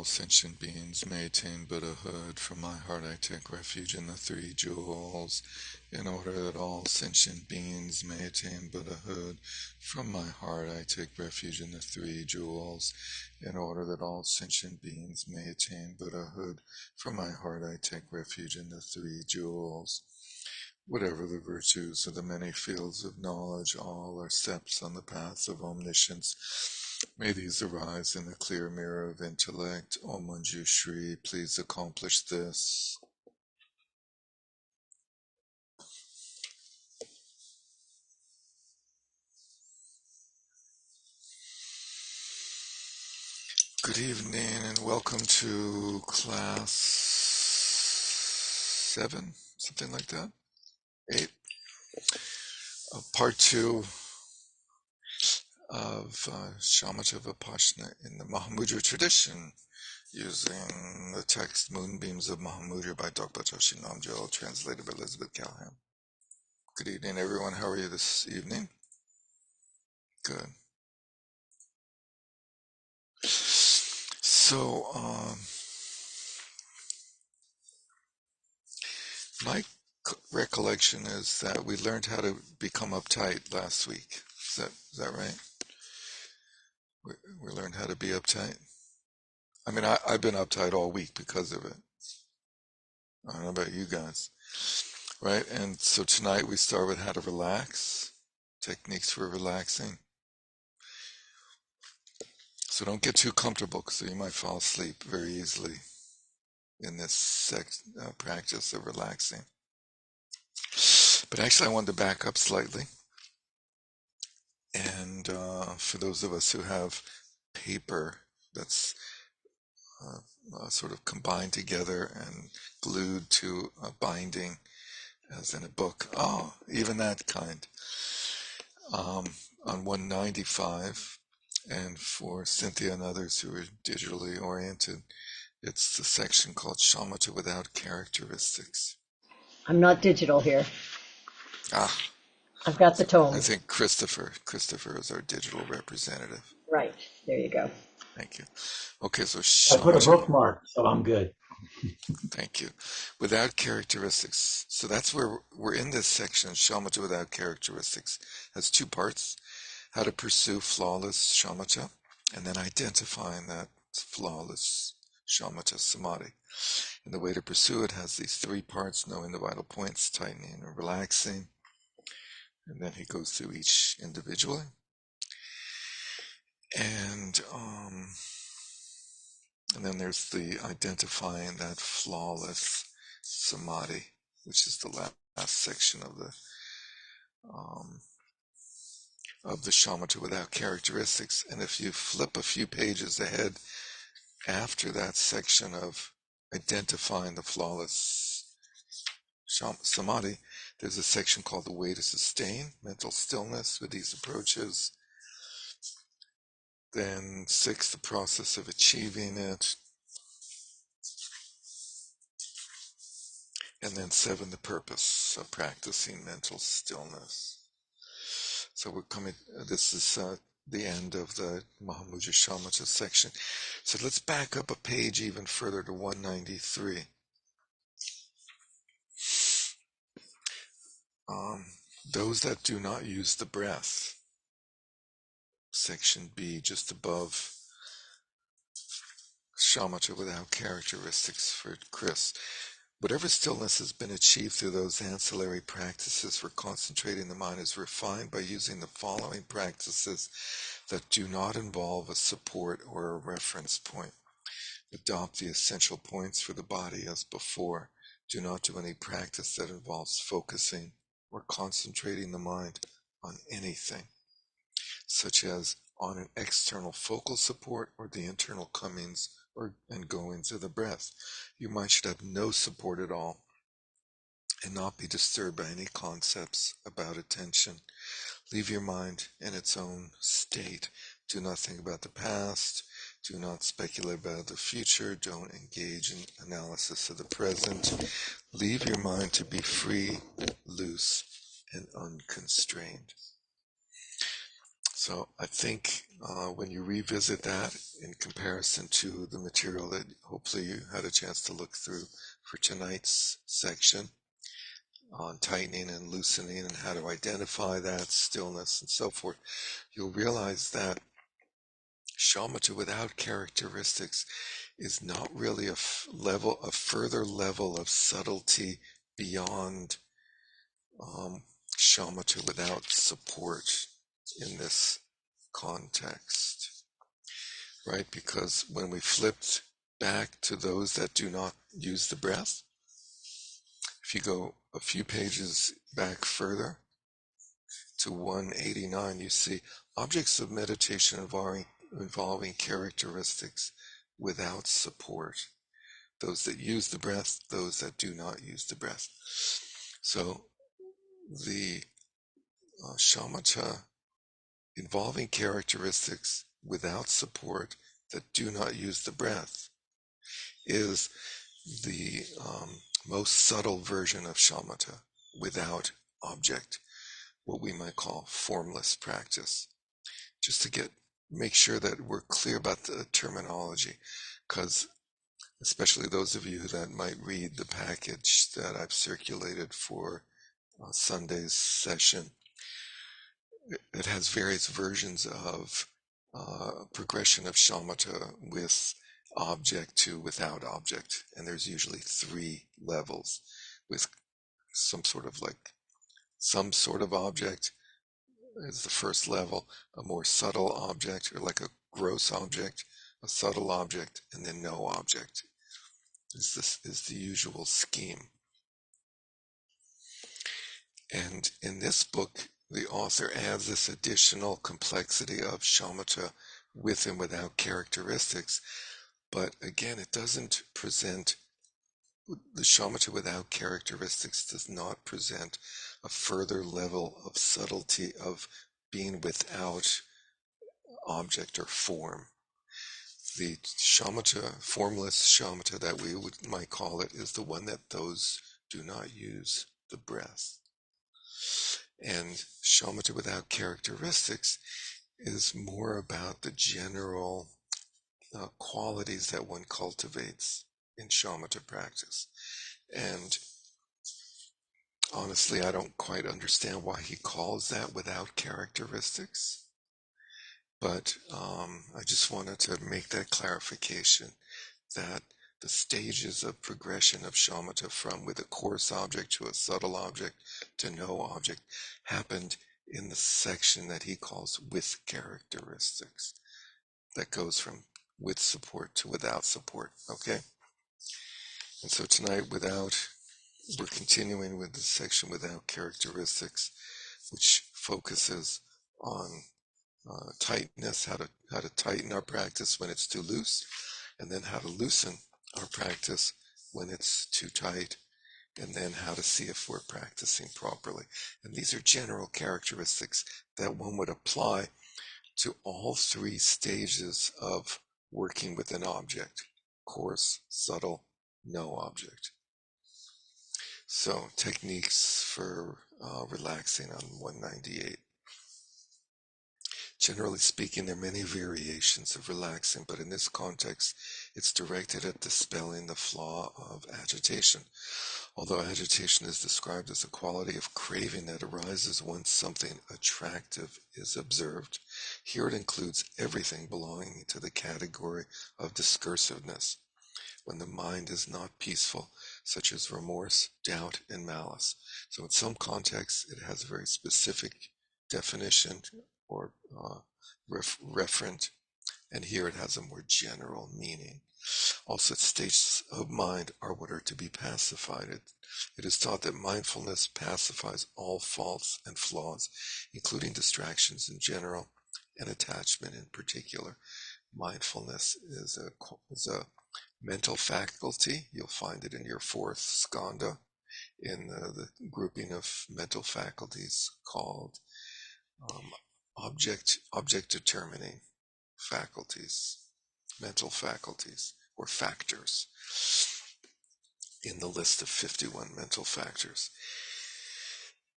all sentient beings may attain Buddhahood, from my heart I take refuge in the three jewels. In order that all sentient beings may attain Buddhahood, from my heart I take refuge in the three jewels. In order that all sentient beings may attain Buddhahood, from my heart I take refuge in the three jewels. Whatever the virtues of the many fields of knowledge, all are steps on the path of omniscience. May these arise in the clear mirror of intellect. Om Manjushri, please accomplish this. Good evening and welcome to class 7, something like that, 8, part 2 of Shamatha Vipassana in the Mahamudra tradition, using the text Moonbeams of Mahamudra by Dr. Toshi Namgyal, translated by Elizabeth Callahan. Good evening, everyone. How are you this evening? Good. So, my recollection is that we learned how to become uptight last week. Is that right? We learned how to be uptight. I mean, I've been uptight all week because of it. I don't know about you guys, right? And so tonight we start with how to relax, techniques for relaxing. So don't get too comfortable because you might fall asleep very easily in this practice of relaxing. But actually, I wanted to back up slightly. And for those of us who have paper that's sort of combined together and glued to a binding, as in a book, even that kind, on 195, and for Cynthia and others who are digitally oriented, it's the section called Shamatha Without Characteristics. I'm not digital here. Ah, I've got the tome. I think Christopher is our digital representative. Right, there you go. Thank you. Okay, so I put a Shamatha. bookmark, so I'm good. Thank you. Without characteristics. So that's where we're in this section, Shamatha Without Characteristics. Has two parts: how to pursue flawless shamatha, and then identifying that flawless shamatha samadhi. And the way to pursue it has these three parts: knowing the vital points, tightening and relaxing. And then he goes through each individually. And then there's the identifying that flawless samadhi, which is the last section of the shamatha without characteristics. And if you flip a few pages ahead after that section of identifying the flawless samadhi, there's a section called the way to sustain mental stillness with these approaches. Then 6, the process of achieving it. And then 7, the purpose of practicing mental stillness. So we're coming, this is the end of the Mahamudra Shamatha section. So let's back up a page even further to 193. Those that do not use the breath. Section B, just above Shamatha without characteristics for Chris. Whatever stillness has been achieved through those ancillary practices for concentrating the mind is refined by using the following practices that do not involve a support or a reference point. Adopt the essential points for the body as before. Do not do any practice that involves focusing or concentrating the mind on anything, such as on an external focal support or the internal comings and goings of the breath. Your mind should have no support at all and not be disturbed by any concepts about attention. Leave your mind in its own state. Do not think about the past. Do not speculate about the future. Don't engage in analysis of the present. Leave your mind to be free, loose, and unconstrained. So I think when you revisit that in comparison to the material that hopefully you had a chance to look through for tonight's section on tightening and loosening and how to identify that stillness and so forth, you'll realize that shamatha without characteristics is not really a further level of subtlety beyond shamatha without support in this context, right? Because when we flipped back to those that do not use the breath, if you go a few pages back further to 189, you see objects of meditation involving characteristics without support. Those that use the breath, those that do not use the breath. So the shamatha involving characteristics without support that do not use the breath is the most subtle version of shamatha without object, what we might call formless practice. Just to make sure that we're clear about the terminology, because especially those of you that might read the package that I've circulated for Sunday's session, it has various versions of progression of shamatha with object to without object, and there's usually 3 levels with some sort of object is the first level, a more subtle object or like a gross object, a subtle object, and then no object is the usual scheme. And in this book, the author adds this additional complexity of shamatha with and without characteristics. But again, it doesn't present, the shamatha without characteristics does not present a further level of subtlety of being without object or form. The shamatha, formless shamatha that we might call it, is the one that those do not use the breath. And shamatha without characteristics is more about the general qualities that one cultivates in shamatha practice. And honestly, I don't quite understand why he calls that without characteristics. But I just wanted to make that clarification that the stages of progression of shamatha from with a coarse object to a subtle object to no object happened in the section that he calls with characteristics. That goes from with support to without support, okay? And so tonight, we're continuing with the section without characteristics, which focuses on tightness, how to tighten our practice when it's too loose, and then how to loosen our practice when it's too tight, and then how to see if we're practicing properly. And these are general characteristics that one would apply to all 3 stages of working with an object: coarse, subtle, no object. So techniques for relaxing on 198. Generally speaking, there are many variations of relaxing, but in this context, it's directed at dispelling the flaw of agitation. Although agitation is described as a quality of craving that arises once something attractive is observed, here it includes everything belonging to the category of discursiveness, when the mind is not peaceful, such as remorse, doubt, and malice. So in some contexts, it has a very specific definition or referent, and here it has a more general meaning. Also, states of mind are what are to be pacified. It is taught that mindfulness pacifies all faults and flaws, including distractions in general and attachment in particular. Mindfulness is a mental faculty. You'll find it in your 4th skanda in the grouping of mental faculties called object determining faculties, mental faculties, or factors, in the list of 51 mental factors.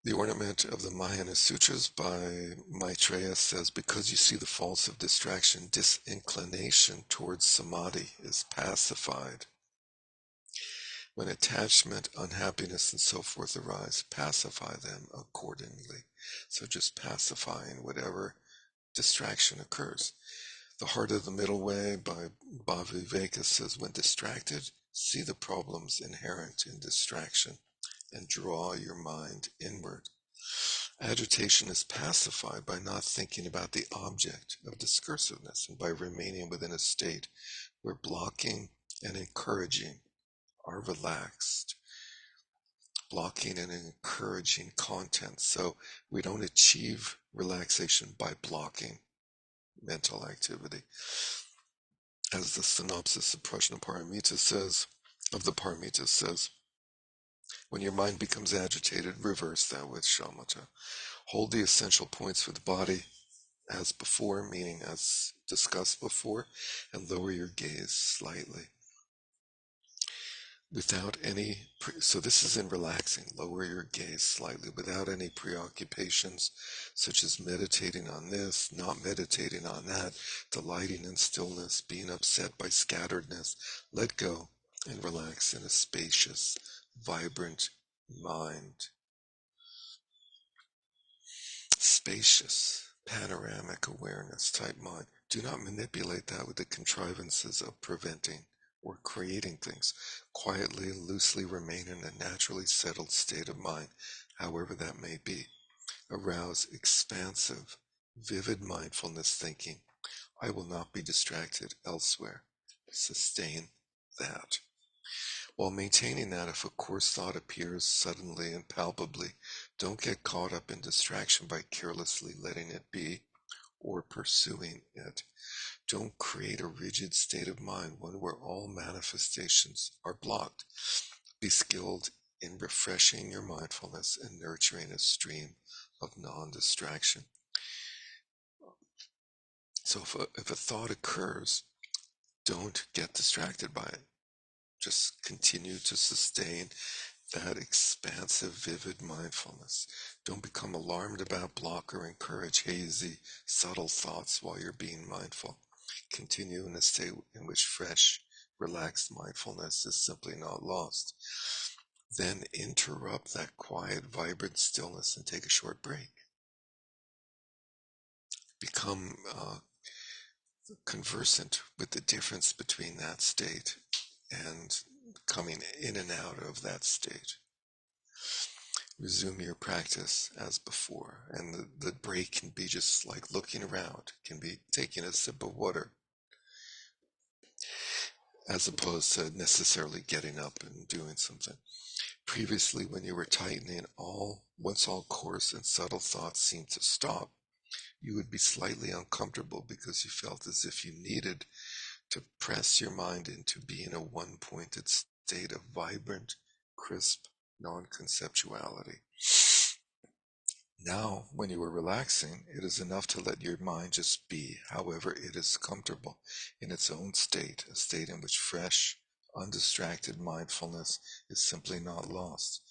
The ornament of the Mahayana Sutras by Maitreya says, because you see the faults of distraction, disinclination towards samadhi is pacified. When attachment, unhappiness, and so forth arise, pacify them accordingly. So just pacifying whatever distraction occurs. The Heart of the Middle Way by Bhaviveka says, when distracted, see the problems inherent in distraction and draw your mind inward. Agitation is pacified by not thinking about the object of discursiveness and by remaining within a state where blocking and encouraging are relaxed. Blocking and encouraging content. So we don't achieve relaxation by blocking mental activity. As the synopsis of Prajnaparamita says, when your mind becomes agitated, reverse that with shamatha. Hold the essential points for the body as before, meaning as discussed before, and lower your gaze slightly. Without any, so this is in relaxing, lower your gaze slightly without any preoccupations, such as meditating on this, not meditating on that, delighting in stillness, being upset by scatteredness. Let go and relax in a spacious, vibrant mind. Spacious, panoramic awareness type mind. Do not manipulate that with the contrivances of preventing or creating things. Quietly and loosely remain in a naturally settled state of mind, however that may be. Arouse expansive, vivid mindfulness thinking. I will not be distracted elsewhere. Sustain that. While maintaining that, if a coarse thought appears suddenly and palpably, don't get caught up in distraction by carelessly letting it be or pursuing it. Don't create a rigid state of mind, one where all manifestations are blocked. Be skilled in refreshing your mindfulness and nurturing a stream of non-distraction. So if a thought occurs, don't get distracted by it. Just continue to sustain that expansive, vivid mindfulness. Don't become alarmed about, block, or encourage hazy, subtle thoughts while you're being mindful. Continue in a state in which fresh, relaxed mindfulness is simply not lost. Then interrupt that quiet, vibrant stillness and take a short break. Become conversant with the difference between that state and coming in and out of that state. Resume your practice as before, and the break can be just like looking around, can be taking a sip of water, as opposed to necessarily getting up and doing something. Previously, when you were tightening, once all coarse and subtle thoughts seemed to stop, you would be slightly uncomfortable because you felt as if you needed to press your mind into being a one-pointed state of vibrant, crisp non-conceptuality. Now, when you are relaxing, it is enough to let your mind just be, however it is comfortable, in its own state, a state in which fresh, undistracted mindfulness is simply not lost.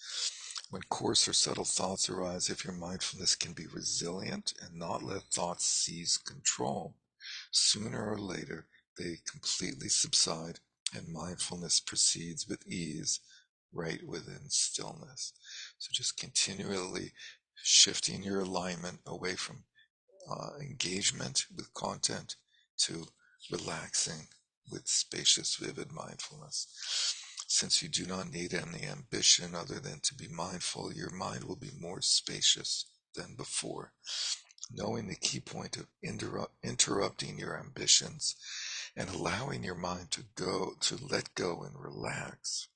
When coarse or subtle thoughts arise, if your mindfulness can be resilient and not let thoughts seize control, sooner or later they completely subside and mindfulness proceeds with ease right within stillness. So just continually shifting your alignment away from engagement with content to relaxing with spacious, vivid mindfulness. Since you do not need any ambition other than to be mindful, your mind will be more spacious than before. Knowing the key point of interrupting your ambitions and allowing your mind to let go and relax.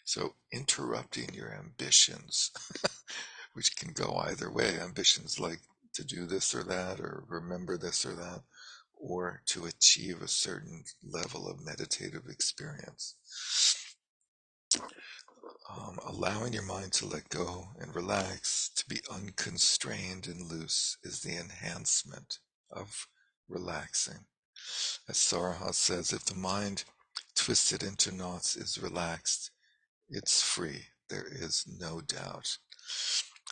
So interrupting your ambitions, which can go either way. Ambitions like to do this or that, or remember this or that, or to achieve a certain level of meditative experience. Allowing your mind to let go and relax, to be unconstrained and loose, is the enhancement of relaxing. As Saraha says, if the mind twisted into knots is relaxed, it's free. There is no doubt.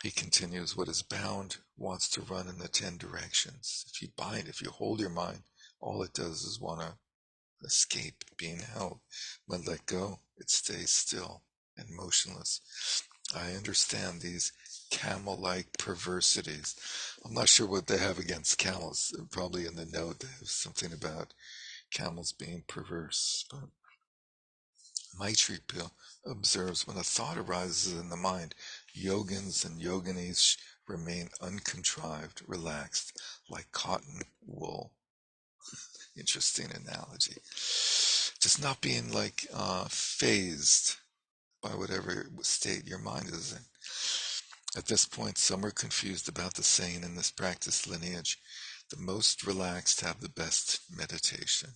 He continues, what is bound wants to run in the 10 directions. If you hold your mind, all it does is want to escape being held. When let go, it stays still and motionless. I understand these camel-like perversities. I'm not sure what they have against camels. Probably in the note they have something about camels being perverse. But Maitri observes when a thought arises in the mind, yogins and yoginis remain uncontrived, relaxed, like cotton wool. Interesting analogy. Just not being like phased by whatever state your mind is in. At this point, some are confused about the saying in this practice lineage, the most relaxed have the best meditation,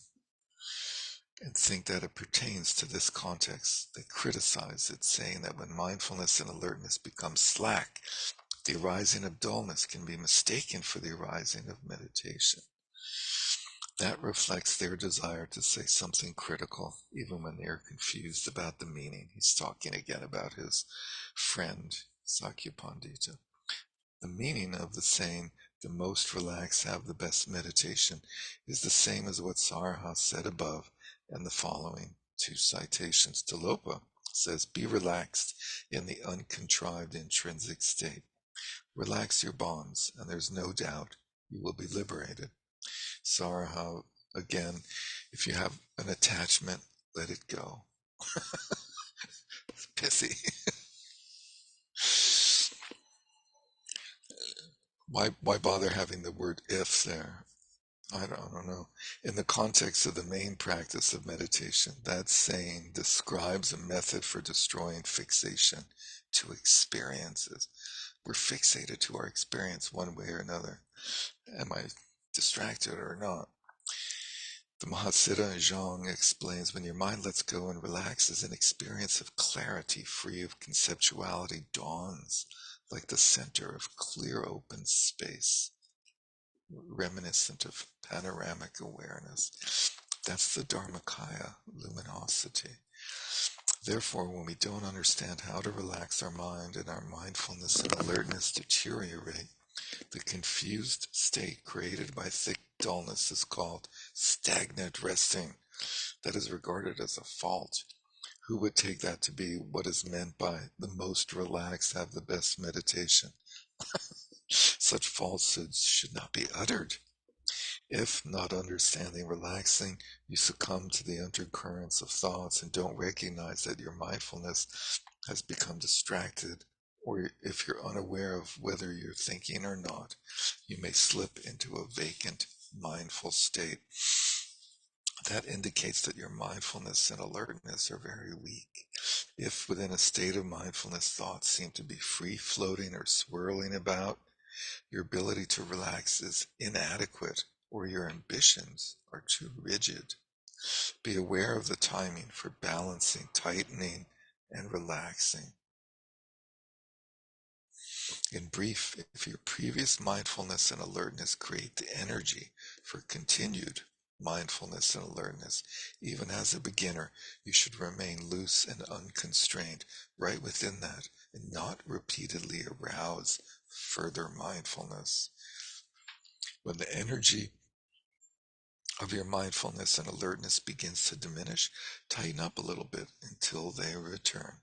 and think that it pertains to this context. They criticize it, saying that when mindfulness and alertness become slack, the arising of dullness can be mistaken for the arising of meditation. That reflects their desire to say something critical, even when they are confused about the meaning. He's talking again about his friend, Sakyapandita. The meaning of the saying, the most relaxed have the best meditation, is the same as what Sarha said above and the following two citations. Tilopa says, be relaxed in the uncontrived intrinsic state. Relax your bonds, and there's no doubt you will be liberated. Sarha, again, if you have an attachment, let it go. It's pithy. Why bother having the word if there? I don't know. In the context of the main practice of meditation, that saying describes a method for destroying fixation to experiences. We're fixated to our experience one way or another. Am I distracted or not? The Mahasiddha Zhang explains when your mind lets go and relaxes, an experience of clarity free of conceptuality dawns like the center of clear open space, reminiscent of panoramic awareness. That's the Dharmakaya luminosity. Therefore, when we don't understand how to relax our mind and our mindfulness and alertness deteriorate, the confused state created by thick dullness is called stagnant resting. That is regarded as a fault. Who would take that to be what is meant by the most relaxed have the best meditation? Such falsehoods should not be uttered. If, not understanding relaxing, you succumb to the undercurrents of thoughts and don't recognize that your mindfulness has become distracted, or if you're unaware of whether you're thinking or not, you may slip into a vacant, mindful state. That indicates that your mindfulness and alertness are very weak. If within a state of mindfulness thoughts seem to be free floating or swirling about, your ability to relax is inadequate or your ambitions are too rigid. Be aware of the timing for balancing, tightening, and relaxing. In brief, if your previous mindfulness and alertness create the energy for continued mindfulness and alertness, even as a beginner, you should remain loose and unconstrained right within that and not repeatedly arouse further mindfulness. When the energy of your mindfulness and alertness begins to diminish, tighten up a little bit until they return.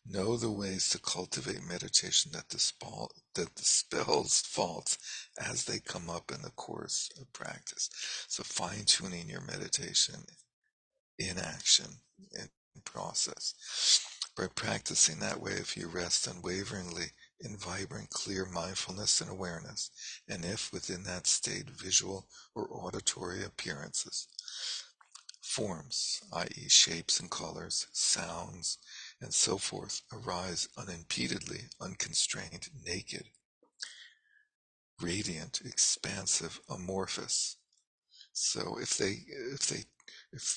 Know the ways to cultivate meditation that dispels faults as they come up in the course of practice. So fine-tuning your meditation in action, in process. By practicing that way, if you rest unwaveringly in vibrant, clear mindfulness and awareness, and if within that state visual or auditory appearances, forms, i.e. shapes and colors, sounds, and so forth, arise unimpededly, unconstrained, naked, radiant, expansive, amorphous. So if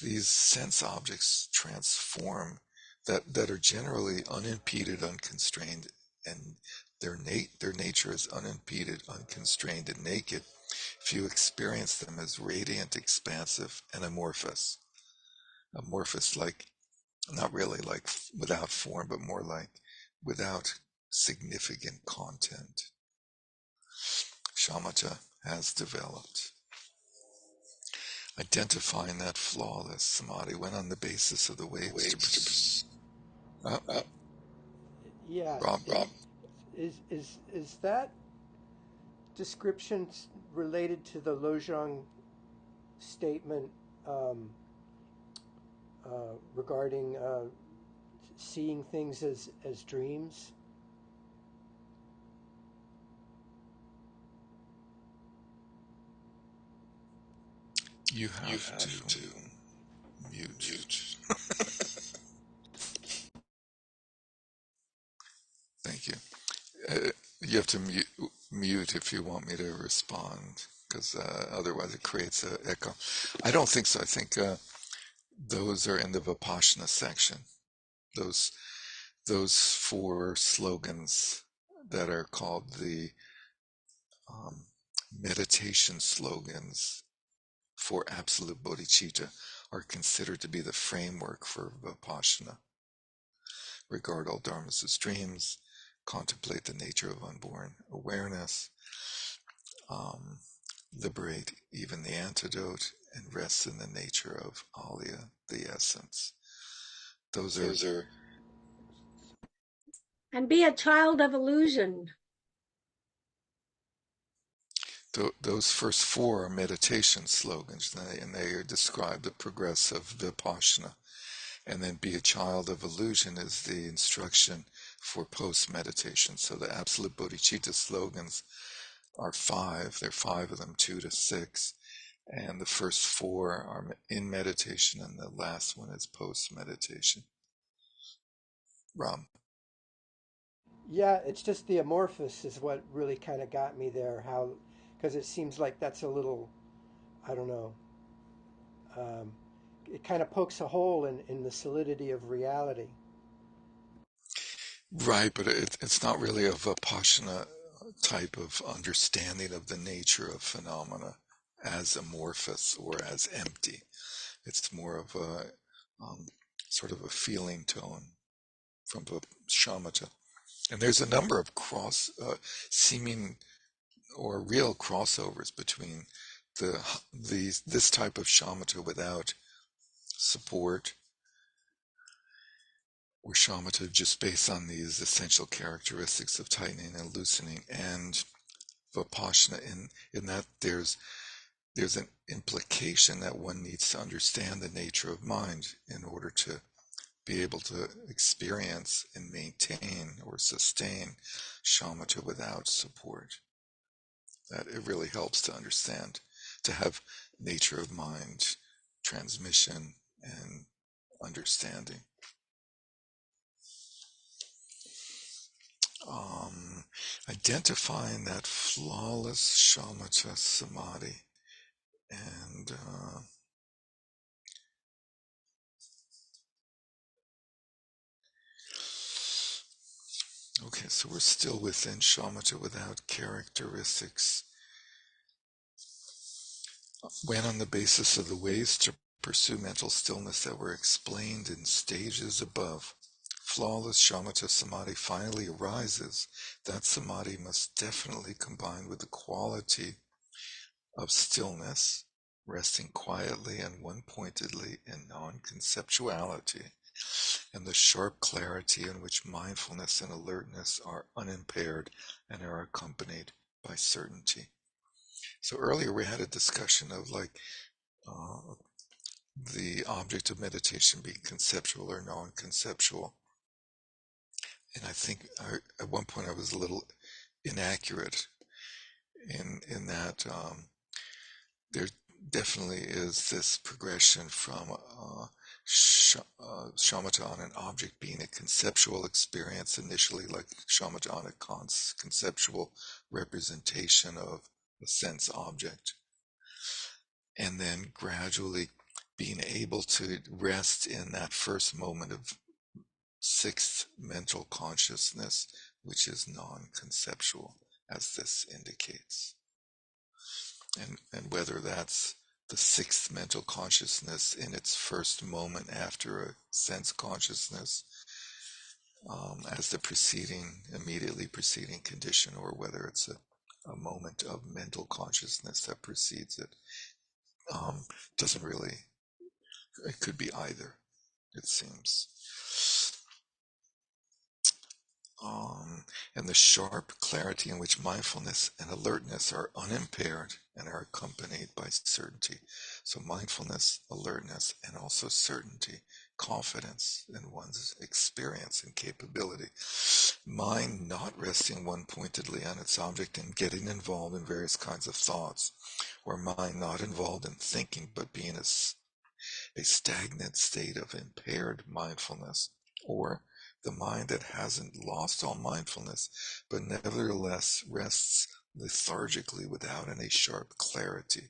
these sense objects transform that are generally unimpeded, unconstrained, and their nature is unimpeded, unconstrained, and naked, if you experience them as radiant, expansive, and amorphous like not really like without form, but more like without significant content shamatha has developed. Identifying that flawless samadhi went on the basis of the waves to pursue. Oh, Yeah. Rob. Is that description related to the Lojong statement um, regarding seeing things as dreams? You have to mute. Thank you. You have to mute if you want me to respond, because otherwise it creates an echo. I don't think so. I think those are in the Vipassana section. Those those four slogans that are called the um, meditation slogans for absolute bodhicitta are considered to be the framework for Vipassana. Regard all dharmas as dreams, contemplate the nature of unborn awareness, um, liberate even the antidote, and rest in the nature of Alaya, the essence. Those are And be a child of illusion. those first four are meditation slogans, and they describe the progress of Vipassana. And then be a child of illusion is the instruction for post-meditation. So the absolute bodhicitta slogans are five. There are five of them, 2 to 6. And the first four are in meditation, and the last one is post-meditation. Ram. Yeah, it's just the amorphous is what really kind of got me there. How, because it seems like that's a little, I don't know, um, it kind of pokes a hole in the solidity of reality. Right, but it's not really a Vipassana type of understanding of the nature of phenomena as amorphous or as empty. It's more of a sort of a feeling tone from the shamatha. And there's a number of seeming or real crossovers between this type of shamatha without support, or shamatha just based on these essential characteristics of tightening and loosening, and vipassana in that there's an implication that one needs to understand the nature of mind in order to be able to experience and maintain or sustain shamatha without support. That it really helps to understand, to have nature of mind transmission and understanding. Um, Identifying that flawless shamatha samadhi, and okay, so we're still within shamatha without characteristics. When on the basis of the ways to pursue mental stillness that were explained in stages above, flawless shamatha samadhi finally arises, that samadhi must definitely combine with the quality of stillness, resting quietly and one-pointedly in non-conceptuality, and the sharp clarity in which mindfulness and alertness are unimpaired and are accompanied by certainty. So earlier we had a discussion of uh, the object of meditation being conceptual or non-conceptual. And I think at one point I was a little inaccurate in that there definitely is this progression from shamatha on an object being a conceptual experience initially, like shamatha on a conceptual representation of a sense object, and then gradually being able to rest in that first moment of sixth mental consciousness, which is non-conceptual, as this indicates. And whether that's the sixth mental consciousness in its first moment after a sense consciousness, as the immediately preceding condition, or whether it's a moment of mental consciousness that precedes it. Um, doesn't really, it could be either, it seems. Um, and the sharp clarity in which mindfulness and alertness are unimpaired and are accompanied by certainty. So, mindfulness, alertness, and also certainty, confidence in one's experience and capability. Mind not resting one pointedly on its object and getting involved in various kinds of thoughts, or mind not involved in thinking but being a stagnant state of impaired mindfulness, or the mind that hasn't lost all mindfulness, but nevertheless rests lethargically without any sharp clarity,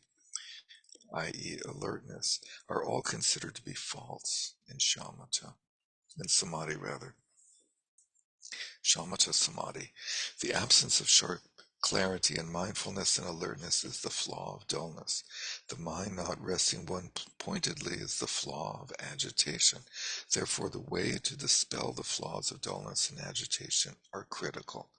i.e., alertness, are all considered to be false in shamatha, in samadhi rather. Shamatha samadhi. The absence of sharp clarity and mindfulness and alertness is the flaw of dullness. The mind not resting one pointedly is the flaw of agitation. Therefore, the way to dispel the flaws of dullness and agitation are critical.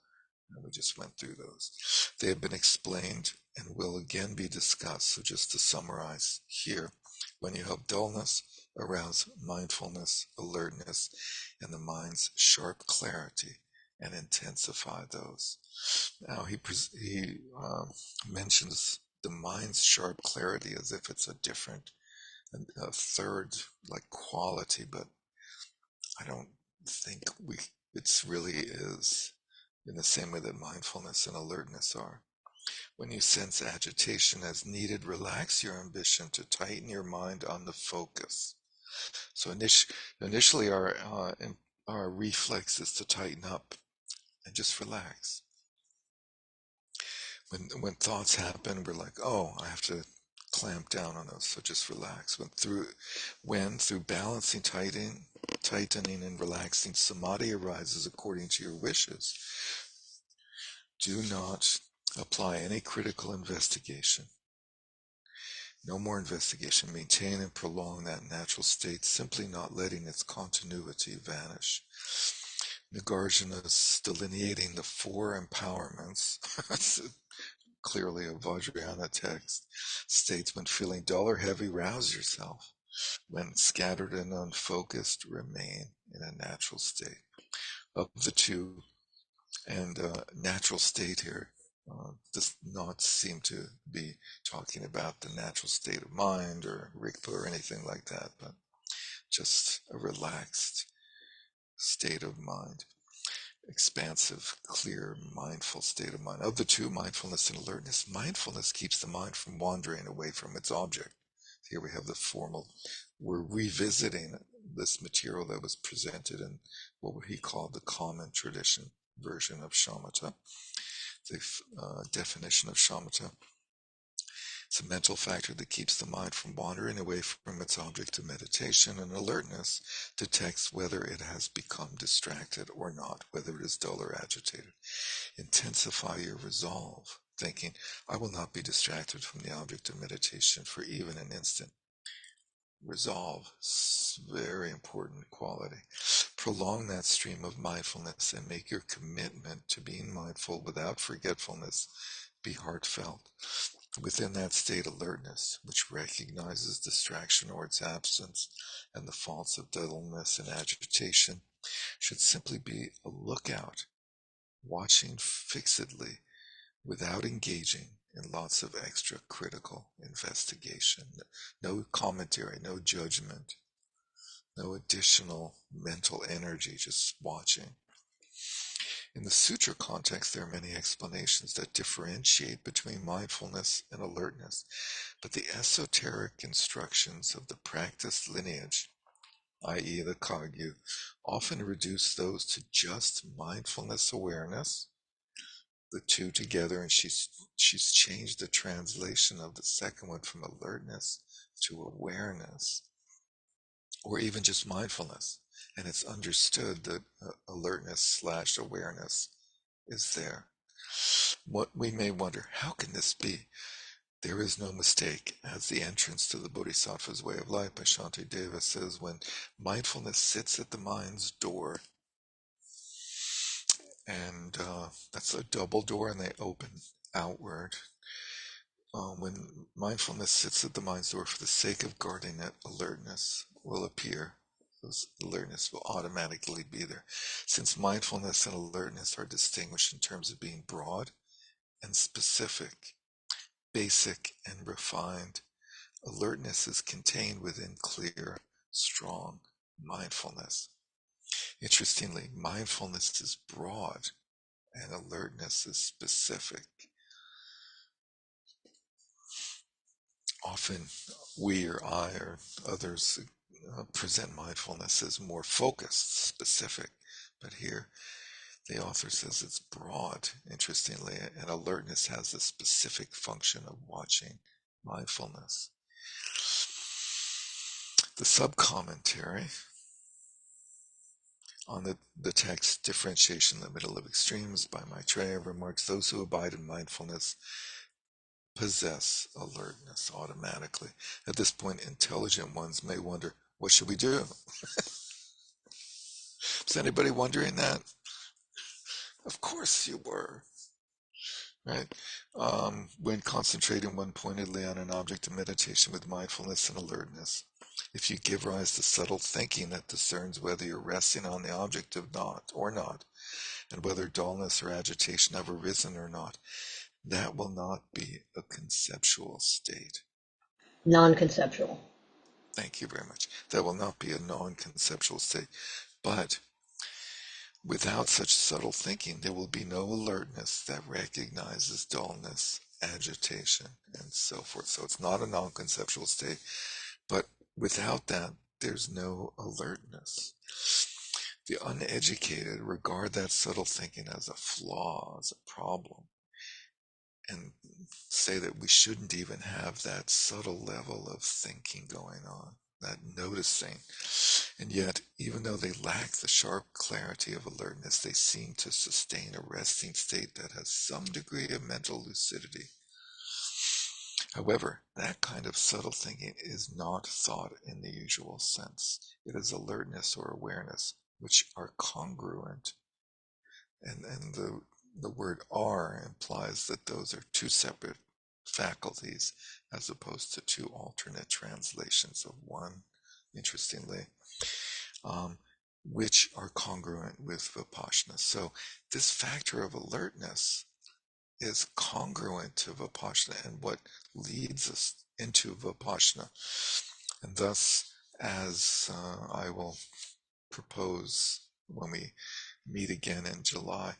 And we just went through those. They have been explained and will again be discussed. So just to summarize here, when you have dullness, arouse mindfulness, alertness, and the mind's sharp clarity, and intensify those. Now he mentions the mind's sharp clarity as if it's a different, a third like quality, but I don't think it's really is in the same way that mindfulness and alertness are. When you sense agitation as needed, relax your ambition to tighten your mind on the focus. So initially our reflex is to tighten up and just relax. When thoughts happen, we're like, oh, I have to clamp down on those, so just relax. When through balancing, tightening and relaxing, samadhi arises according to your wishes, do not apply any critical investigation. No more investigation. Maintain and prolong that natural state, simply not letting its continuity vanish. Nagarjuna's delineating the four empowerments, clearly a Vajrayana text, states when feeling dull or heavy, rouse yourself. When scattered and unfocused, remain in a natural state. Of the two, and natural state here does not seem to be talking about the natural state of mind or Rigpa or anything like that, but just a relaxed state of mind, expansive, clear, mindful state of mind. Of the two, mindfulness and alertness, mindfulness keeps the mind from wandering away from its object. Here we have the formal, we're revisiting this material that was presented in what he called the common tradition version of shamatha. The definition of shamatha: it's a mental factor that keeps the mind from wandering away from its object of meditation, and alertness detects whether it has become distracted or not, whether it is dull or agitated. Intensify your resolve, thinking, I will not be distracted from the object of meditation for even an instant. Resolve, very important quality. Prolong that stream of mindfulness and make your commitment to being mindful without forgetfulness be heartfelt. Within that state, alertness, which recognizes distraction or its absence and the faults of dullness and agitation, should simply be a lookout, watching fixedly without engaging in lots of extra critical investigation. No commentary, no judgment, no additional mental energy, just watching. In the sutra context, there are many explanations that differentiate between mindfulness and alertness, but the esoteric instructions of the practice lineage, i.e. the Kagyu, often reduce those to just mindfulness awareness, the two together, and she's changed the translation of the second one from alertness to awareness, or even just mindfulness. And it's understood that alertness/awareness is there. What we may wonder, how can this be? There is no mistake, as the entrance to the Bodhisattva's way of life by Shantideva says, when mindfulness sits at the mind's door, And that's a double door, and they open outward. When mindfulness sits at the mind's door for the sake of guarding it, alertness will appear. Alertness will automatically be there. Since mindfulness and alertness are distinguished in terms of being broad and specific, basic and refined, alertness is contained within clear, strong mindfulness. Interestingly, mindfulness is broad and alertness is specific. Often we or I or others present mindfulness as more focused, specific, but here the author says it's broad, interestingly, and alertness has a specific function of watching mindfulness. The sub-commentary on the text Differentiation in the Middle of Extremes by Maitreya remarks, those who abide in mindfulness possess alertness automatically. At this point, intelligent ones may wonder, what should we do? Is anybody wondering that? Of course you were, right? When concentrating one pointedly on an object of meditation with mindfulness and alertness, if you give rise to subtle thinking that discerns whether you're resting on the object of not or not, and whether dullness or agitation have arisen or not, that will not be a conceptual state. Non-conceptual. Thank you very much. That will not be a non-conceptual state. But without such subtle thinking, there will be no alertness that recognizes dullness, agitation, and so forth. So it's not a non-conceptual state. But without that, there's no alertness. The uneducated regard that subtle thinking as a flaw, as a problem, and say that we shouldn't even have that subtle level of thinking going on, that noticing. And yet, even though they lack the sharp clarity of alertness, they seem to sustain a resting state that has some degree of mental lucidity. However, that kind of subtle thinking is not thought in the usual sense. It is alertness or awareness, which are congruent. And the word are implies that those are two separate faculties as opposed to two alternate translations of one, interestingly, which are congruent with Vipassana. So this factor of alertness is congruent to Vipassana and what leads us into Vipassana. And thus, as I will propose when we meet again in July,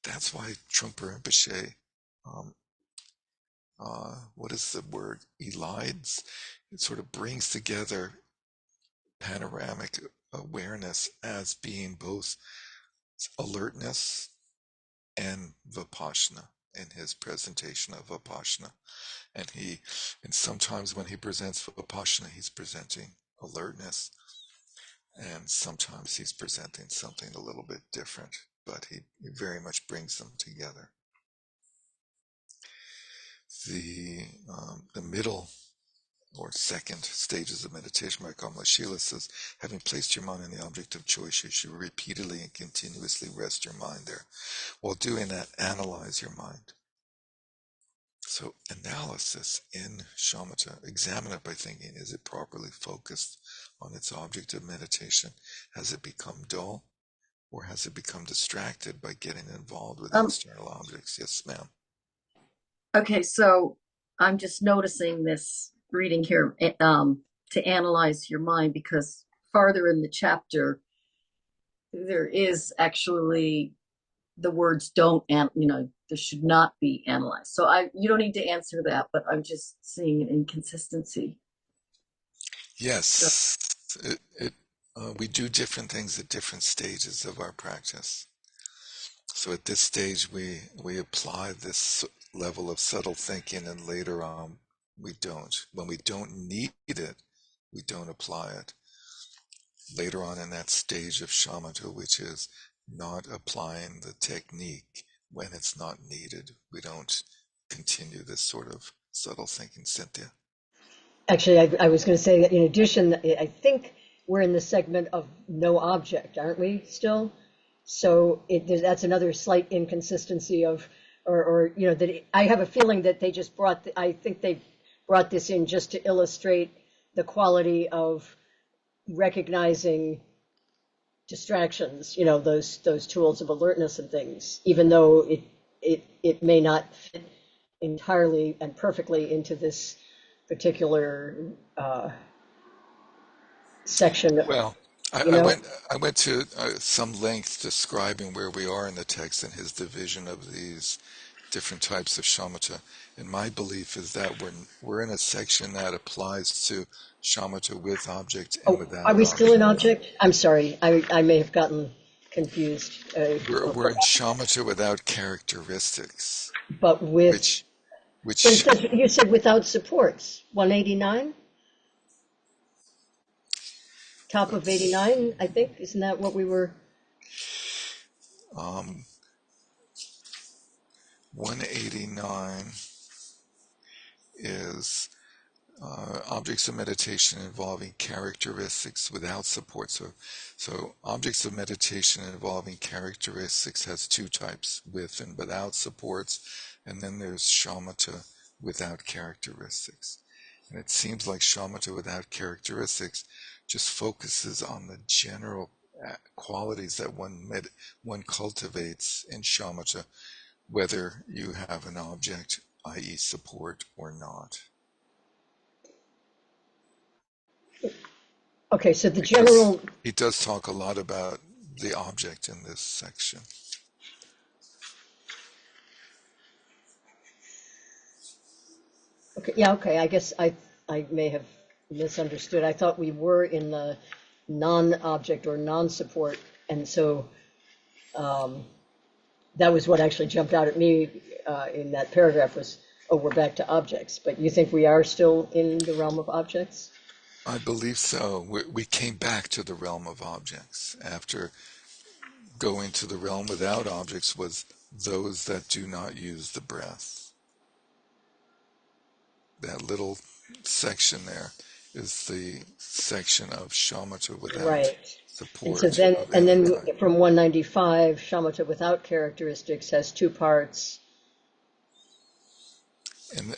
that's why Trungpa Rinpoche, what is the word, elides? It sort of brings together panoramic awareness as being both alertness and Vipassana in his presentation of Vipassana. And sometimes when he presents Vipassana, he's presenting alertness, and sometimes he's presenting something a little bit different, but he very much brings them together. The middle or second stages of meditation by Kamala Shila says, having placed your mind on the object of choice, you should repeatedly and continuously rest your mind there. While doing that, analyze your mind. So analysis in shamatha, examine it by thinking, is it properly focused on its object of meditation? Has it become dull? Or has it become distracted by getting involved with external objects? Yes, ma'am. Okay, so I'm just noticing this reading here to analyze your mind, because farther in the chapter, there is actually the words don't, there should not be analyzed. So you don't need to answer that, but I'm just seeing an inconsistency. Yes, we do different things at different stages of our practice. So at this stage, we apply this level of subtle thinking, and later on, we don't. When we don't need it, we don't apply it. Later on in that stage of shamatha, which is not applying the technique when it's not needed, we don't continue this sort of subtle thinking, Cynthia. Actually, I was going to say that in addition, I think we're in the segment of no object, aren't we still? So that's another slight inconsistency of, that I have a feeling that they just I think they brought this in just to illustrate the quality of recognizing distractions, those tools of alertness and things, even though it may not fit entirely and perfectly into this particular section, Well, I, you I know? went I went to some length describing where we are in the text and his division of these different types of shamatha. And my belief is that we're in a section that applies to shamatha with object and Oh, are without we still in object. object? I'm sorry, I may have gotten confused. We're in shamatha without characteristics, But which but it which says, you said without supports, 189, top of let's 89, I think, isn't that what we were? um 189 is objects of meditation involving characteristics without support. So objects of meditation involving characteristics has two types, with and without supports, and then there's shamatha without characteristics. And it seems like shamatha without characteristics just focuses on the general qualities that one cultivates in shamatha, whether you have an object, i.e., support, or not. Okay, so the Because general, he does talk a lot about the object in this section. okay, yeah, okay, I guess I may have misunderstood. I thought we were in the non-object or non-support, and so um, that was what actually jumped out at me in that paragraph was, oh, we're back to objects. But you think we are still in the realm of objects? I believe so. We came back to the realm of objects after going to the realm without objects was those that do not use the breath. That little section there is the section of shamatha without Right. And so support then, of and any then type. from 195, shamatha without characteristics has two parts.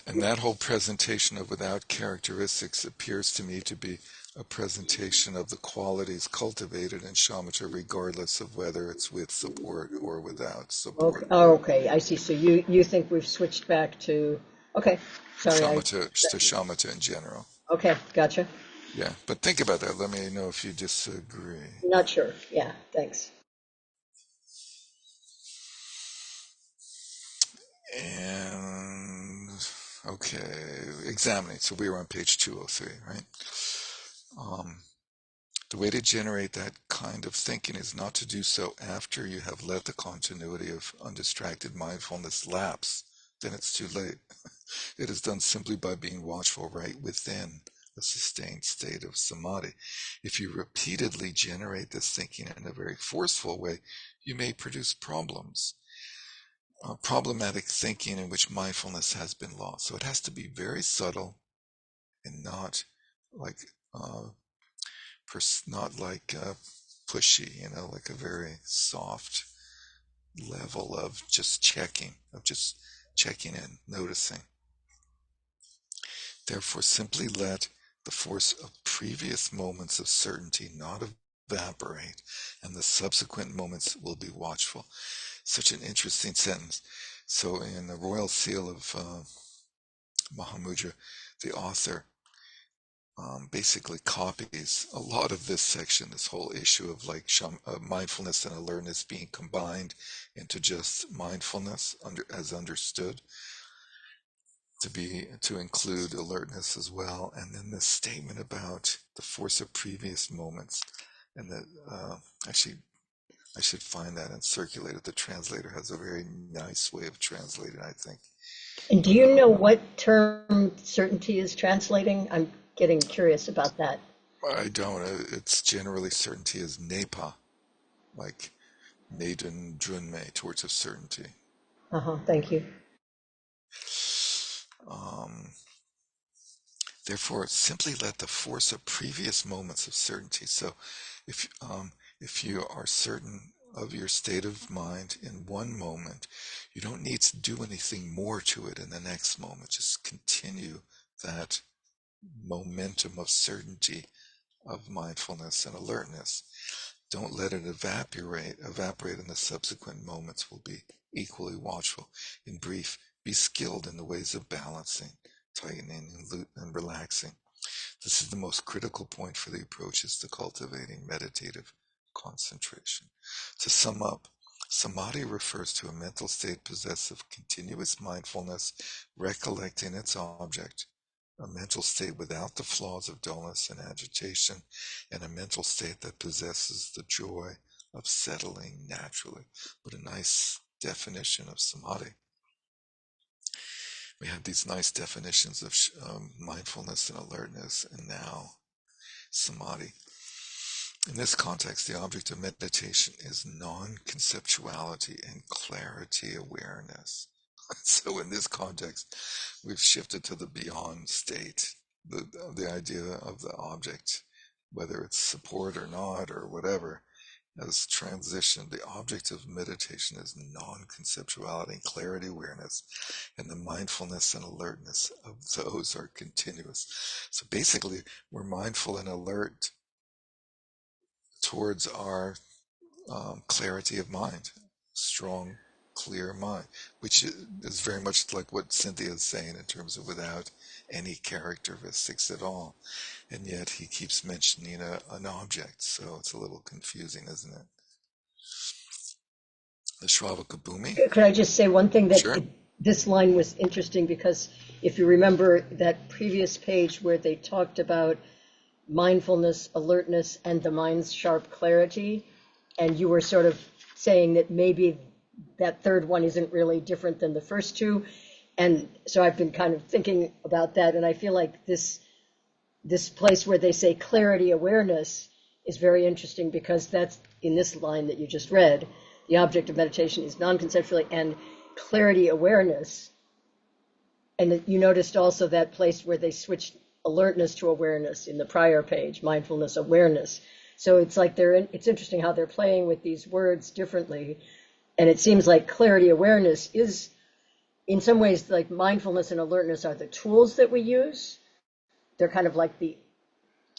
And that whole presentation of without characteristics appears to me to be a presentation of the qualities cultivated in shamatha, regardless of whether it's with support or without Okay, support. oh, okay, I see. So you think we've switched back to, okay, sorry, Shamatha to shamatha in general. okay, gotcha. Yeah, but think about that. Let me know if you disagree. Not sure. Yeah, thanks. And okay, examining. So we were on page 203, right? Um, The way to generate that kind of thinking is not to do so after you have let the continuity of undistracted mindfulness lapse. Then it's too late. It is done simply by being watchful right within a sustained state of samadhi. If you repeatedly generate this thinking in a very forceful way, you may produce problems. Problematic thinking in which mindfulness has been lost. So it has to be very subtle and not like uh, not like pushy, like a very soft level of just checking in, noticing. Therefore, simply let the force of previous moments of certainty not evaporate, and the subsequent moments will be watchful. Such an interesting sentence. So, in the Royal Seal of Mahamudra, the author basically copies a lot of this section, this whole issue of like mindfulness and alertness being combined into just mindfulness as understood to include alertness as well, and then this statement about the force of previous moments, and that actually I should find that and circulate it. The translator has a very nice way of translating, I think. And do you Uh, know what term certainty is translating? I'm getting curious about that. I don't. It's generally certainty is nepa, like Naden Drunme, towards of certainty. Uh-huh, thank you. Um, Therefore, simply let the force of previous moments of certainty. So, if you are certain of your state of mind in one moment. You don't need to do anything more to it in the next moment. Just continue that momentum of certainty, of mindfulness and alertness. Don't let it evaporate, and the subsequent moments will be equally watchful. In brief, be skilled in the ways of balancing, tightening, and relaxing. This is the most critical point for the approaches to cultivating meditative concentration. To sum up, samadhi refers to a mental state possessed of continuous mindfulness, recollecting its object, a mental state without the flaws of dullness and agitation, and a mental state that possesses the joy of settling naturally. What a nice definition of samadhi. We have these nice definitions of mindfulness and alertness, and now samadhi. In this context, the object of meditation is non-conceptuality and clarity awareness. So in this context, we've shifted to the beyond state, the idea of the object, whether it's support or not or whatever, has transitioned. The object of meditation is non-conceptuality and clarity awareness, and the mindfulness and alertness of those are continuous. So basically, we're mindful and alert towards our clarity of mind, strong, clear mind, which is very much like what Cynthia is saying in terms of without any characteristics at all. And yet he keeps mentioning an object, so it's a little confusing, isn't it? The Shravaka Bhumi. Could I just say one thing that Sure. this line was interesting because if you remember that previous page where they talked about mindfulness, alertness, and the mind's sharp clarity, and you were sort of saying that maybe that third one isn't really different than the first two. And so I've been kind of thinking about that, and I feel like this place where they say clarity awareness is very interesting because that's in this line that you just read. The object of meditation is non-conceptually and clarity awareness. And you noticed also that place where they switched alertness to awareness in the prior page, mindfulness awareness. So it's like it's interesting how they're playing with these words differently. And it seems like clarity awareness is, in some ways, like mindfulness and alertness are the tools that we use. They're kind of like the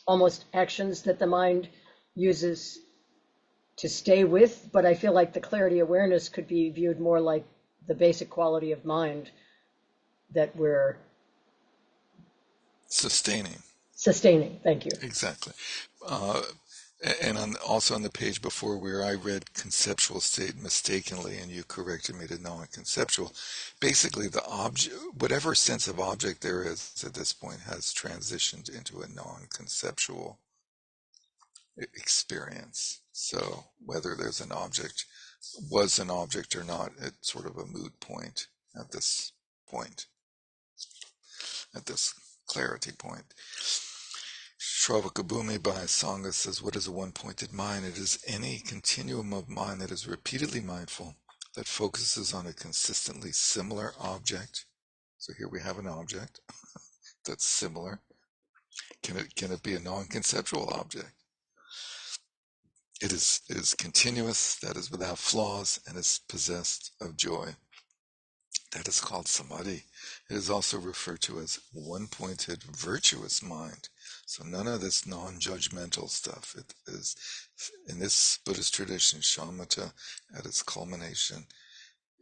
almost actions that the mind uses to stay with, but I feel like the clarity awareness could be viewed more like the basic quality of mind that we're Sustaining. Thank you. Exactly. And also on the page before where I read conceptual state mistakenly and you corrected me to non-conceptual, basically the object, whatever sense of object there is at this point has transitioned into a non-conceptual experience. So whether there's an object, was an object or not, it's sort of a moot point at this point, at this clarity point. Shravakabhumi by Sangha says, what is a one-pointed mind? It is any continuum of mind that is repeatedly mindful, that focuses on a consistently similar object. So here we have an object that's similar. Can it be a non-conceptual object? It is continuous, that is without flaws, and is possessed of joy. That is called samadhi. It is also referred to as one-pointed virtuous mind. So none of this non-judgmental stuff. It is, in this Buddhist tradition, shamatha at its culmination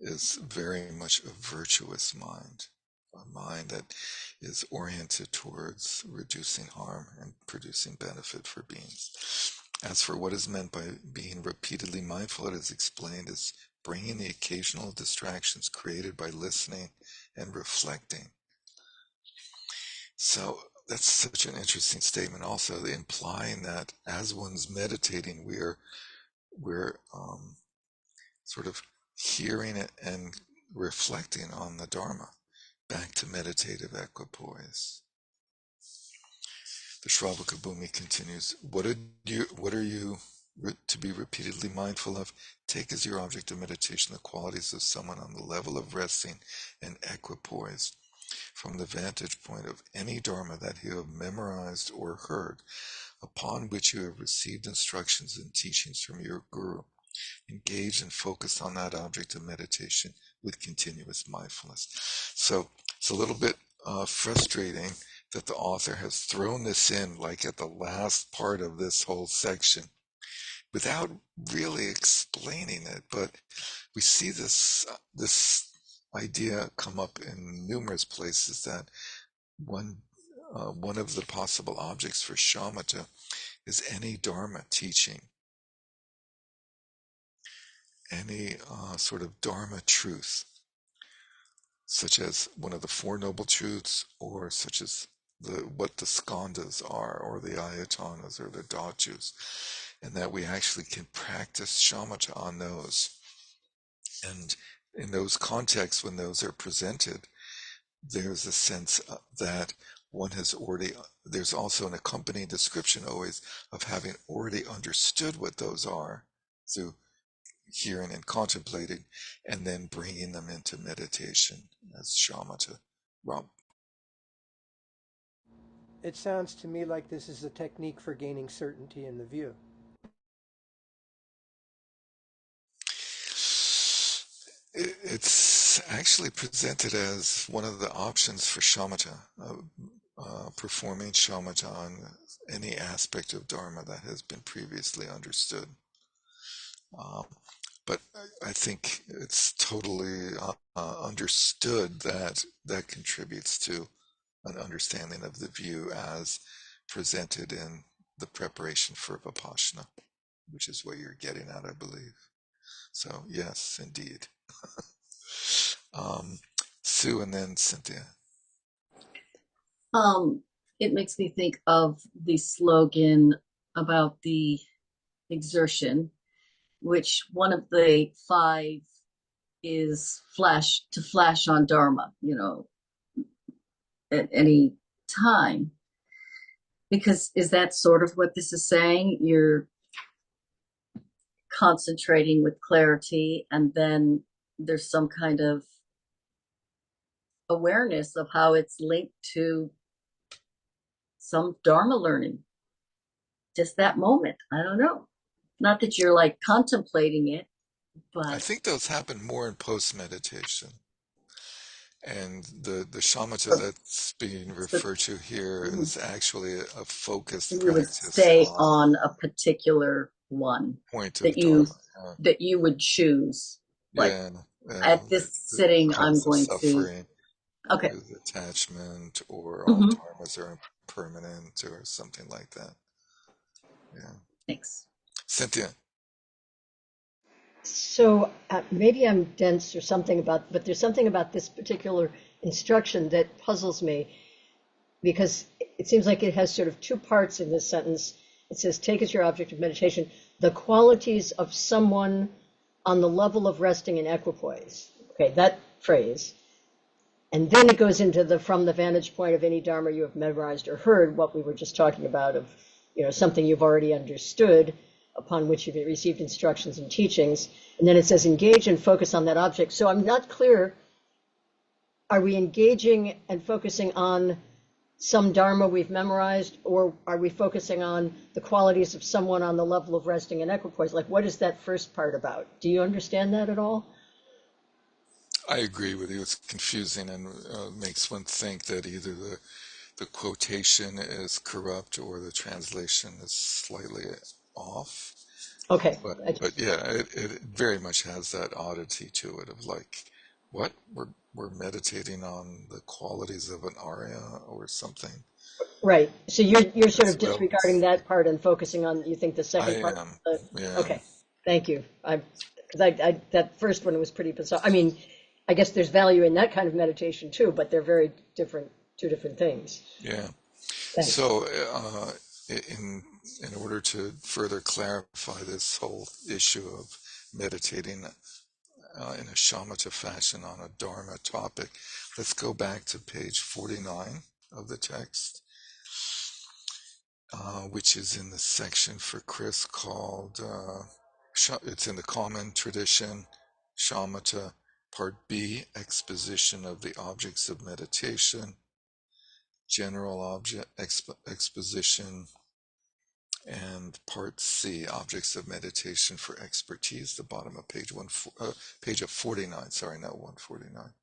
is very much a virtuous mind. A mind that is oriented towards reducing harm and producing benefit for beings. As for what is meant by being repeatedly mindful, it is explained as bringing the occasional distractions created by listening and reflecting. So that's such an interesting statement also, implying that as one's meditating, we're sort of hearing it and reflecting on the Dharma, back to meditative equipoise. The Shravaka Bhumi continues, what are you to be repeatedly mindful of? Take as your object of meditation the qualities of someone on the level of resting and equipoise from the vantage point of any Dharma that you have memorized or heard, upon which you have received instructions and teachings from your Guru. Engage and focus on that object of meditation with continuous mindfulness. So it's a little bit frustrating that the author has thrown this in like at the last part of this whole section without really explaining it. But we see this idea come up in numerous places that one of the possible objects for shamatha is any dharma teaching, any sort of dharma truth, such as one of the Four Noble Truths, or such as what the skandhas are, or the ayatanas, or the dhachus, and that we actually can practice shamatha on those. And in those contexts, when those are presented, there's a sense that one has already, there's also an accompanying description always of having already understood what those are through hearing and contemplating, and then bringing them into meditation as shamatha. Rob? It sounds to me like this is a technique for gaining certainty in the view. It's actually presented as one of the options for shamatha, performing shamatha on any aspect of dharma that has been previously understood. Um, but I think it's totally understood that that contributes to an understanding of the view as presented in the preparation for Vipassana, which is what you're getting at, I believe. So, yes, indeed. Um, Sue and then Cynthia. Um, it makes me think of the slogan about the exertion, which one of the five is flash on Dharma, at any time. Because is that sort of what this is saying? You're concentrating with clarity, and then there's some kind of awareness of how it's linked to some Dharma learning. Just that moment. I don't know. Not that you're like contemplating it, I but think those happen more in post meditation. And the shamatha so, that's being so referred to here is actually a focused you would practice stay on on a particular one point that of dharma. you would choose. Like Yeah, yeah, at this the sitting, I'm cause of going to. suffering Okay. is attachment, or all Mm-hmm. dharmas are impermanent, or something like that. Yeah. Thanks. Cynthia. So maybe I'm dense or something about, but there's something about this particular instruction that puzzles me because it seems like it has sort of two parts in this sentence. It says, take as your object of meditation the qualities of someone on the level of resting in equipoise. Okay, that phrase. And then it goes into the from the vantage point of any Dharma you have memorized or heard, what we were just talking about of, something you've already understood upon which you've received instructions and teachings. And then it says engage and focus on that object. So I'm not clear, are we engaging and focusing on some Dharma we've memorized, or are we focusing on the qualities of someone on the level of resting in equipoise? Like, what is that first part about? Do you understand that at all? I agree with you. It's confusing and makes one think that either the quotation is corrupt or the translation is slightly off. Okay, But yeah, it very much has that oddity to it of like, what? We're meditating on the qualities of an Arya or something. right. So you're sort As of well disregarding as that part and focusing on, you think, the I second part? am. Yeah. Okay, thank you. Because I that first one was pretty bizarre. I mean, I guess there's value in that kind of meditation too, but they're very different, two different things. Yeah. Thanks. So, in order to further clarify this whole issue of meditating in a shamatha fashion on a dharma topic, let's go back to page 49 of the text, which is in the section for Chris called, it's in the common tradition, shamatha, part B, exposition of the objects of meditation, general object exposition, And part C, objects of meditation for expertise, the bottom of page of 49, sorry, not 149.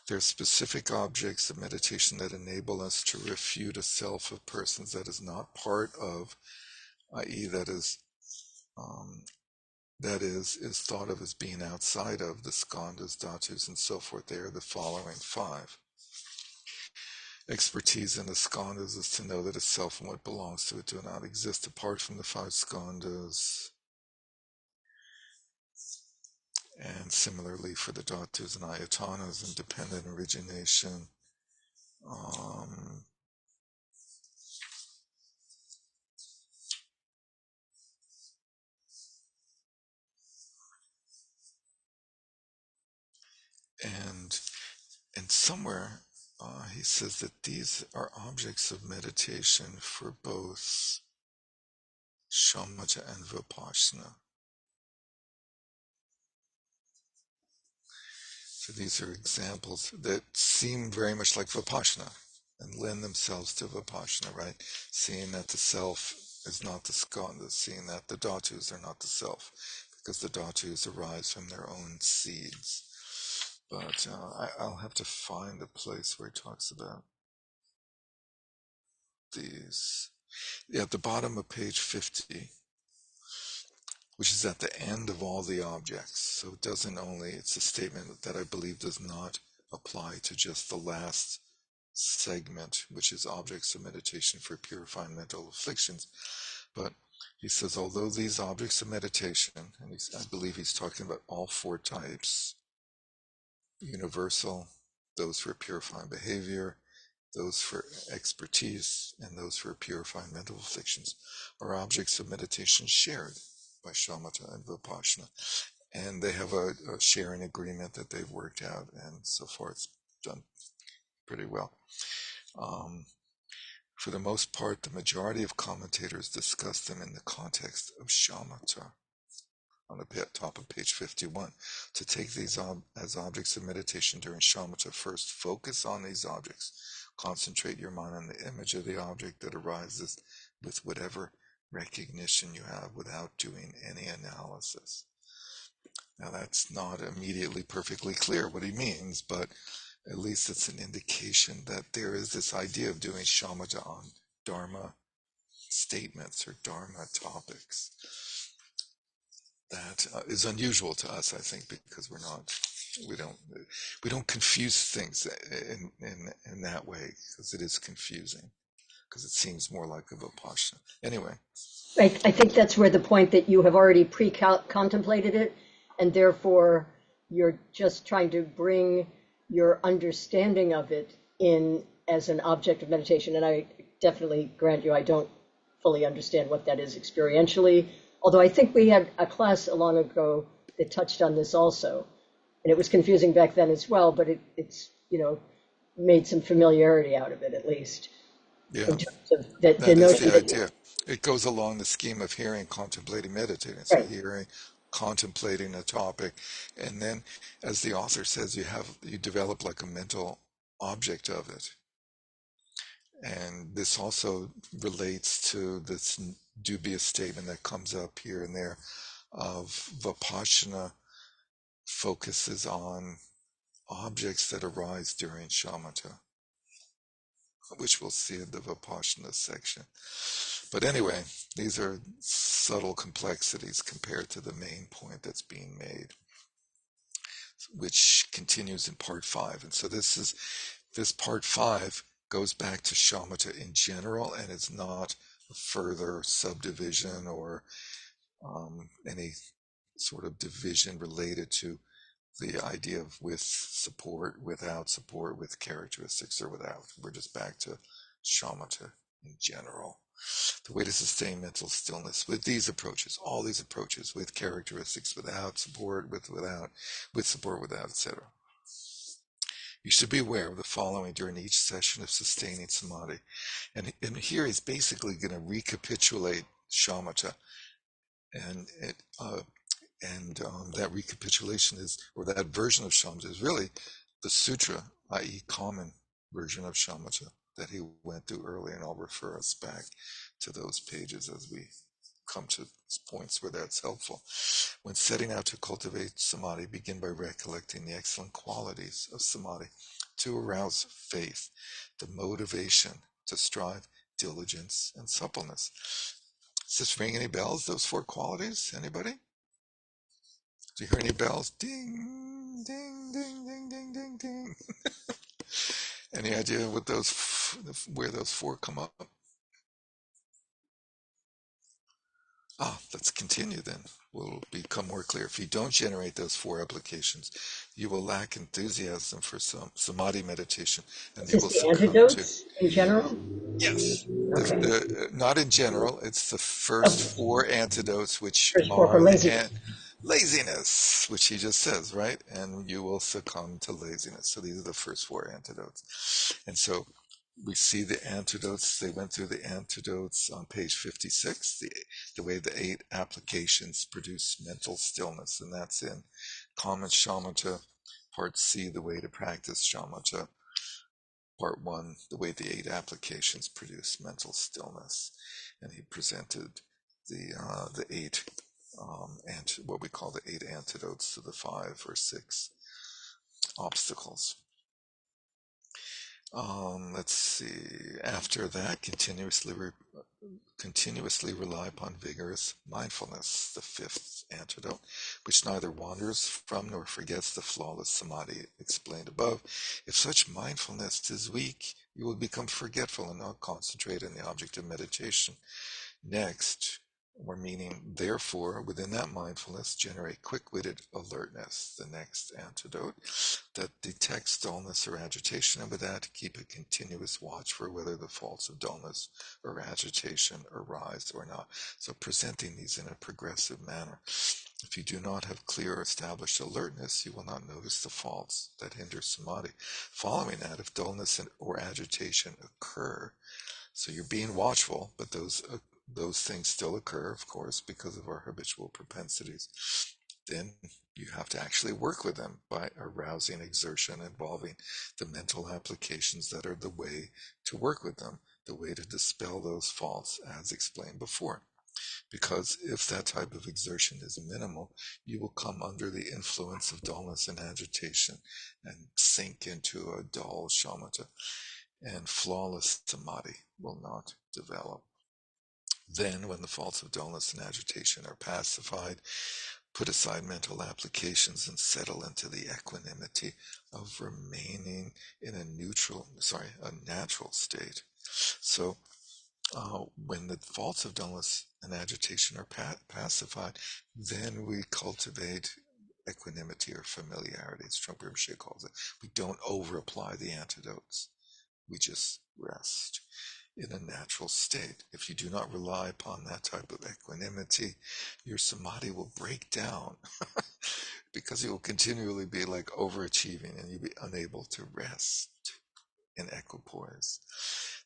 There are specific objects of meditation that enable us to refute a self of persons that is not part of, i.e., um, is thought of as being outside of the skandhas, dhatus, and so forth. They are the following five. Expertise in the skandhas is to know that a self and what belongs to it do not exist apart from the five skandhas. And similarly for the dhatus and ayatanas, independent origination. Um, and and somewhere he says that these are objects of meditation for both shamatha and vipassana. So these are examples that seem very much like vipassana and lend themselves to vipassana, right? Seeing that the self is not the skandha, seeing that the dhatus are not the self, because the dhatus arise from their own seeds. But I'll have to find the place where he talks about these. Yeah, at the bottom of page 50, which is at the end of all the objects. So it doesn't only, it's a statement that I believe does not apply to just the last segment, which is objects of meditation for purifying mental afflictions. But he says, although these objects of meditation, and I believe he's talking about all four types, universal, those for purifying behavior, those for expertise, and those for purifying mental afflictions, are objects of meditation shared by shamatha and vipassana. And they have a sharing agreement that they've worked out, and so far it's done pretty well. For the most part, the majority of commentators discuss them in the context of shamatha. On the top of page 51, to take these as objects of meditation during shamatha, first focus on these objects. Concentrate your mind on the image of the object that arises with whatever recognition you have without doing any analysis. Now that's not immediately perfectly clear what he means, but at least it's an indication that there is this idea of doing shamatha on dharma statements or dharma topics. That is unusual to us, I think, because we don't confuse things in that way, because it is confusing, because it seems more like a vipassana. Anyway, I think that's where the point that you have already pre-contemplated it, and therefore you're just trying to bring your understanding of it in as an object of meditation. And I definitely grant you, I don't fully understand what that is experientially, although I think we had a class long ago that touched on this also. And it was confusing back then as well, but it's, made some familiarity out of it at least, yeah, in terms of the that is notion the that, idea. It goes along the scheme of hearing, contemplating, meditating. So right, hearing, contemplating a topic, and then, as the author says, you develop like a mental object of it. And this also relates to this dubious statement that comes up here and there of vipassana focuses on objects that arise during shamatha, which we'll see in the vipassana section. But anyway, these are subtle complexities compared to the main point that's being made, which continues in part 5. And so this part 5 goes back to shamatha in general, and it's not a further subdivision or any sort of division related to the idea of with support, without support, with characteristics, or without. We're just back to shamatha in general. The way to sustain mental stillness with these approaches, all these approaches, with characteristics, without support, without, with support, without, etc. You should be aware of the following during each session of sustaining samadhi. And here he's basically going to recapitulate shamatha, and that recapitulation is, or that version of shamatha is really the sutra, i.e. common version of shamatha. that he went through earlier, and I'll refer us back to those pages as we come to points where that's helpful. When setting out to cultivate samadhi, begin by recollecting the excellent qualities of samadhi to arouse faith, the motivation to strive, diligence, and suppleness. Does this ring any bells, those four qualities? Anybody? Do you hear any bells? Ding, ding, ding, ding, ding, ding, ding. Any idea what where those four come up? Let's continue then. Will become more clear. If you don't generate those four applications, you will lack enthusiasm for some samadhi meditation, and Is you this will the succumb to. antidotes in general? Yes. Okay. Not in general. It's the first Oh, four antidotes which first four for are the laziness. laziness, which he just says, right? And you will succumb to laziness. So these are the first four antidotes. And so we see the antidotes. They went through the antidotes on page 56, the way the 8 applications produce mental stillness. And that's in Common Shamatha, Part C, the way to practice Shamatha. Part 1, the way the 8 applications produce mental stillness. And he presented the 8 and what we call the 8 antidotes to the 5 or 6 obstacles. Let's see. After that, continuously rely upon vigorous mindfulness, the 5th antidote, which neither wanders from nor forgets the flawless samadhi explained above. If such mindfulness is weak, you will become forgetful and not concentrate on the object of meditation. Next, or meaning, therefore, within that mindfulness, generate quick-witted alertness, the next antidote, that detects dullness or agitation, and with that, keep a continuous watch for whether the faults of dullness or agitation arise or not. So presenting these in a progressive manner. If you do not have clear established alertness, you will not notice the faults that hinder samadhi. Following that, if dullness or agitation occur, so you're being watchful, but those things still occur, of course, because of our habitual propensities. Then you have to actually work with them by arousing exertion involving the mental applications that are the way to work with them, the way to dispel those faults, as explained before. Because if that type of exertion is minimal, you will come under the influence of dullness and agitation and sink into a dull shamatha, and flawless samadhi will not develop. Then, when the faults of dullness and agitation are pacified, put aside mental applications and settle into the equanimity of remaining in a natural state. So, when the faults of dullness and agitation are pacified, then we cultivate equanimity or familiarity, as Trungpa Rinpoche calls it. We don't over apply the antidotes. We just rest in a natural state. If you do not rely upon that type of equanimity, your samadhi will break down because you will continually be like overachieving and you'll be unable to rest in equipoise.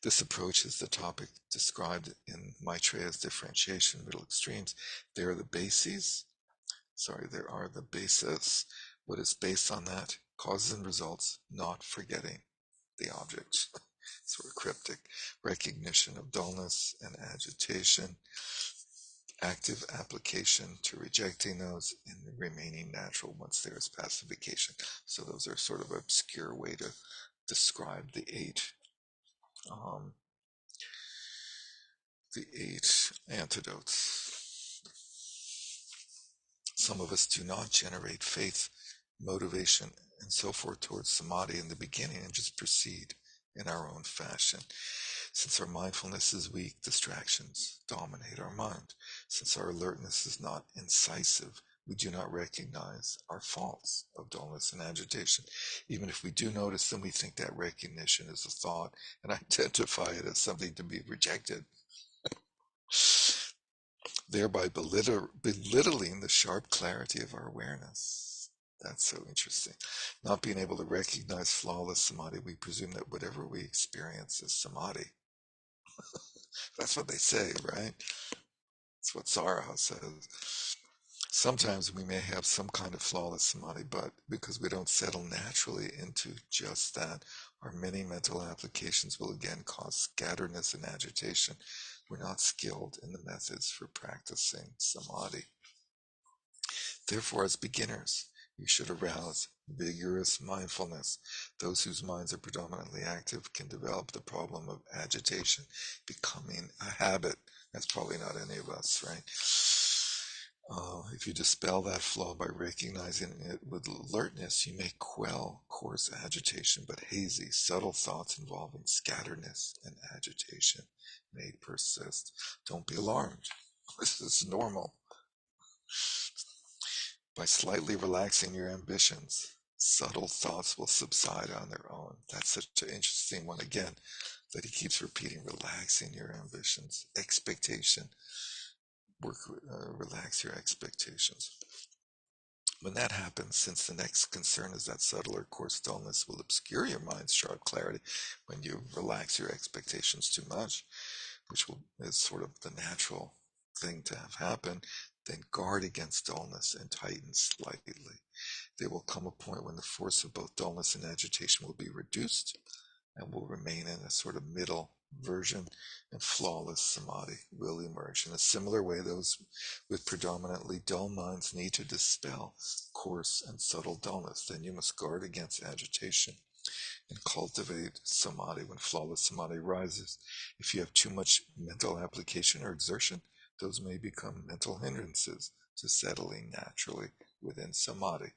This approach is the topic described in Maitreya's differentiation, middle extremes. There are the bases. There are the bases. What is based on that? Causes and results, not forgetting the object. Sort of cryptic. Recognition of dullness and agitation, active application to rejecting those, and remaining natural once there is pacification. So those are sort of obscure way to describe um, the 8 antidotes. Some of us do not generate faith, motivation, and so forth towards samadhi in the beginning and just proceed in our own fashion. Since our mindfulness is weak, distractions dominate our mind. Since our alertness is not incisive, we do not recognize our faults of dullness and agitation. Even if we do notice them, we think that recognition is a thought and identify it as something to be rejected, thereby belittling the sharp clarity of our awareness. That's so interesting. Not being able to recognize flawless samadhi, we presume that whatever we experience is samadhi. That's what they say, right? That's what Sarah says. Sometimes we may have some kind of flawless samadhi, but because we don't settle naturally into just that, our many mental applications will again cause scatteredness and agitation. We're not skilled in the methods for practicing samadhi. Therefore, as beginners, you should arouse vigorous mindfulness. Those whose minds are predominantly active can develop the problem of agitation becoming a habit. That's probably not any of us, right? If you dispel that flaw by recognizing it with alertness, you may quell coarse agitation, but hazy, subtle thoughts involving scatteredness and agitation may persist. Don't be alarmed. This is normal. By slightly relaxing your ambitions, subtle thoughts will subside on their own. That's such an interesting one again that he keeps repeating, relaxing your ambitions, expectation, relax your expectations. When that happens, since the next concern is that subtle or coarse dullness will obscure your mind's sharp clarity when you relax your expectations too much, is sort of the natural thing to have happen, then guard against dullness and tighten slightly. There will come a point when the force of both dullness and agitation will be reduced and will remain in a sort of middle version, and flawless samadhi will emerge. In a similar way, those with predominantly dull minds need to dispel coarse and subtle dullness. Then you must guard against agitation and cultivate samadhi when flawless samadhi rises. If you have too much mental application or exertion, those may become mental hindrances to settling naturally within samadhi.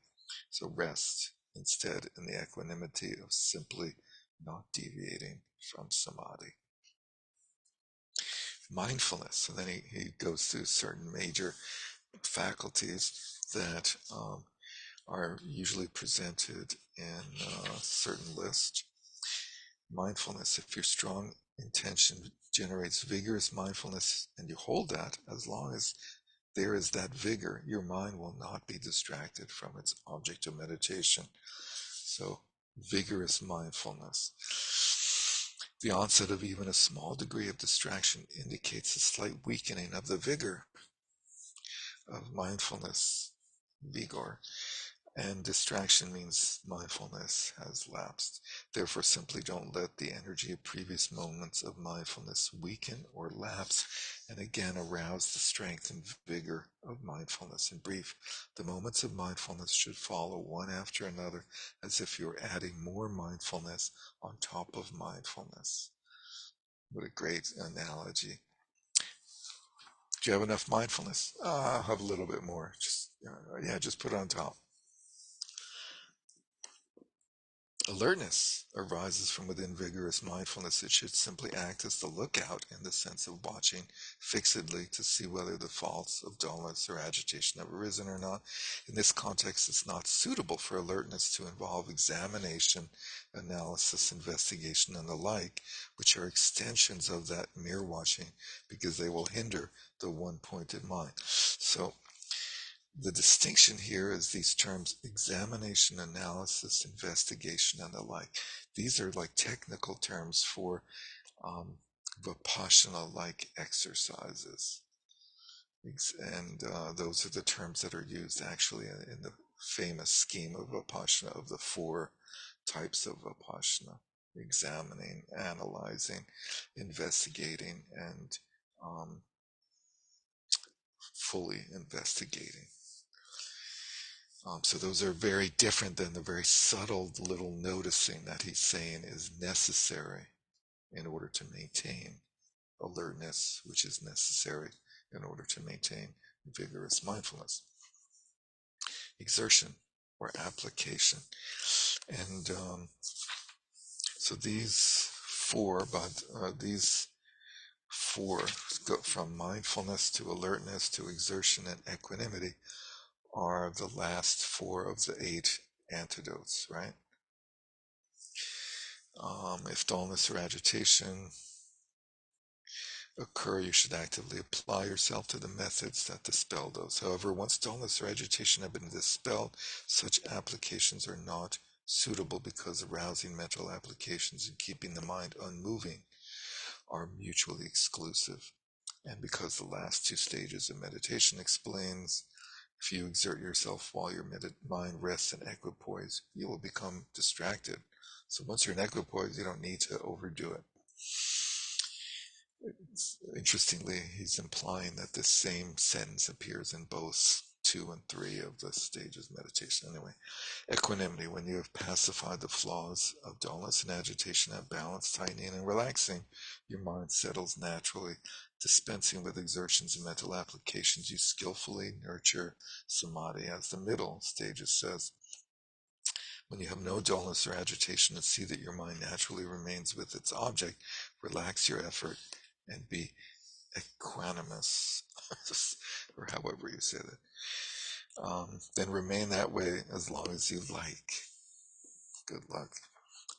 So rest instead in the equanimity of simply not deviating from samadhi. Mindfulness. So then he goes through certain major faculties that are usually presented in a certain list. Mindfulness, if your strong intention generates vigorous mindfulness and you hold that, as long as there is that vigor, your mind will not be distracted from its object of meditation. So, vigorous mindfulness. The onset of even a small degree of distraction indicates a slight weakening of the vigor of mindfulness, vigor. And distraction means mindfulness has lapsed. Therefore, simply don't let the energy of previous moments of mindfulness weaken or lapse, and again arouse the strength and vigor of mindfulness. In brief, the moments of mindfulness should follow one after another, as if you're adding more mindfulness on top of mindfulness. What a great analogy. Do you have enough mindfulness? I'll have a little bit more. Just put it on top. Alertness arises from within vigorous mindfulness. It should simply act as the lookout in the sense of watching fixedly to see whether the faults of dullness or agitation have arisen or not. In this context, it's not suitable for alertness to involve examination, analysis, investigation, and the like, which are extensions of that mere watching, because they will hinder the one-pointed mind. So the distinction here is these terms examination, analysis, investigation, and the like. These are like technical terms for Vipassana-like exercises. And those are the terms that are used actually in the famous scheme of Vipassana, of the four types of Vipassana: examining, analyzing, investigating, and fully investigating. So those are very different than the very subtle little noticing that he's saying is necessary in order to maintain alertness, which is necessary in order to maintain vigorous mindfulness. Exertion or application. And so these four go from mindfulness to alertness to exertion and equanimity, are the last four of the 8 antidotes, right? If dullness or agitation occur, you should actively apply yourself to the methods that dispel those. However, once dullness or agitation have been dispelled, such applications are not suitable because arousing mental applications and keeping the mind unmoving are mutually exclusive. And because the last 2 stages of meditation explains If you exert yourself while your mind rests in equipoise, you will become distracted. So once you're in equipoise, you don't need to overdo it. Interestingly, he's implying that this same sentence appears in both 2 and 3 of the stages of meditation. Anyway, equanimity, when you have pacified the flaws of dullness and agitation, have balance, tightening, and relaxing, your mind settles naturally. Dispensing with exertions and mental applications, you skillfully nurture samadhi, as the middle stages says. When you have no dullness or agitation and see that your mind naturally remains with its object, relax your effort and be equanimous, or however you say that. Then remain that way as long as you like. Good luck.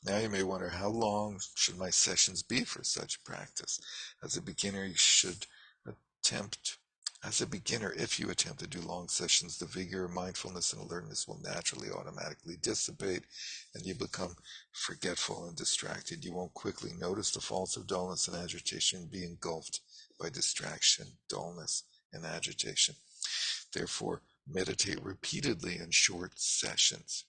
Now you may wonder, how long should my sessions be for such practice? As a beginner, you should attempt, as a beginner, if you attempt to do long sessions, the vigor, mindfulness, and alertness will naturally automatically dissipate, and you become forgetful and distracted. You won't quickly notice the faults of dullness and agitation and be engulfed by distraction, dullness, and agitation. Therefore, meditate repeatedly in short sessions.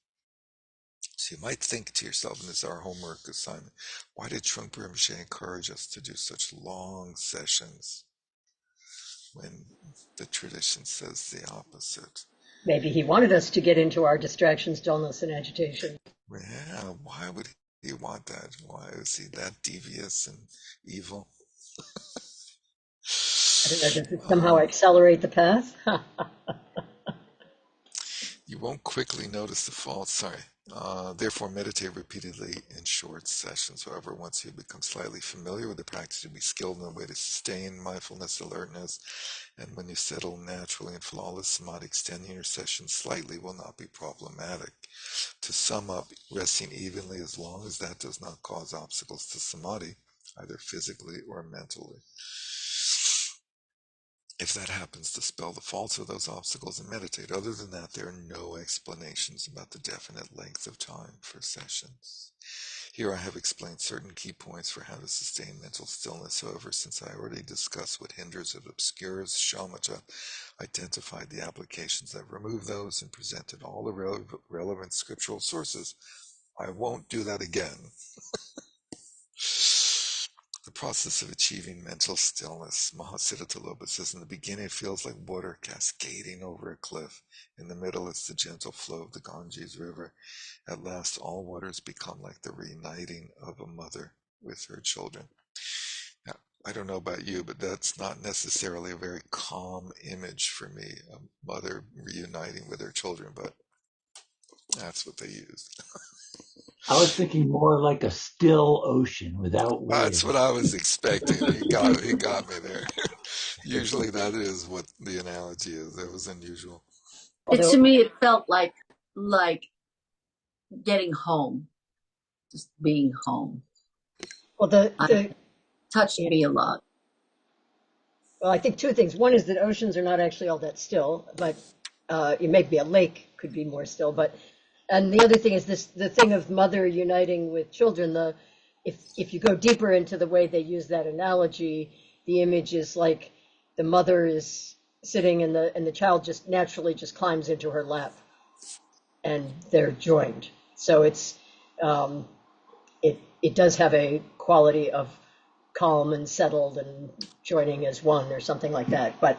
So you might think to yourself, and this is our homework assignment, why did Trungpa Rinpoche encourage us to do such long sessions when the tradition says the opposite? Maybe he wanted us to get into our distractions, dullness, and agitation. Yeah, why would he want that? Why is he that devious and evil? I don't know, does it somehow accelerate the path? You won't quickly notice the faults, sorry. Therefore, meditate repeatedly in short sessions. However, once you become slightly familiar with the practice, you'll be skilled in the way to sustain mindfulness, alertness, and when you settle naturally in flawless samadhi, extending your session slightly will not be problematic. To sum up, resting evenly as long as that does not cause obstacles to samadhi, either physically or mentally. If that happens, dispel the faults of those obstacles and meditate. Other than that, there are no explanations about the definite length of time for sessions. Here I have explained certain key points for how to sustain mental stillness. However, since I already discussed what hinders and obscures shamatha, identified the applications that remove those, and presented all the relevant scriptural sources, I won't do that again. The process of achieving mental stillness, Mahasiddha says, in the beginning it feels like water cascading over a cliff. In the middle it's the gentle flow of the Ganges River. At last all waters become like the reuniting of a mother with her children. Now, I don't know about you, but that's not necessarily a very calm image for me, a mother reuniting with her children, but that's what they used. I was thinking more like a still ocean without That's waves. what I was expecting. He got me there. Usually that is what the analogy is. That was unusual. To Although, me, it felt like getting home, just being home. well, Touched yeah, me a lot. well, I think two things. One is that oceans are not actually all that still, but it may be a lake could be more still. But and the other thing is this: the thing of mother uniting with children. If you go deeper into the way they use that analogy, the image is like the mother is sitting and the child just naturally just climbs into her lap, and they're joined. So um, it does have a quality of calm and settled and joining as one or something like that. But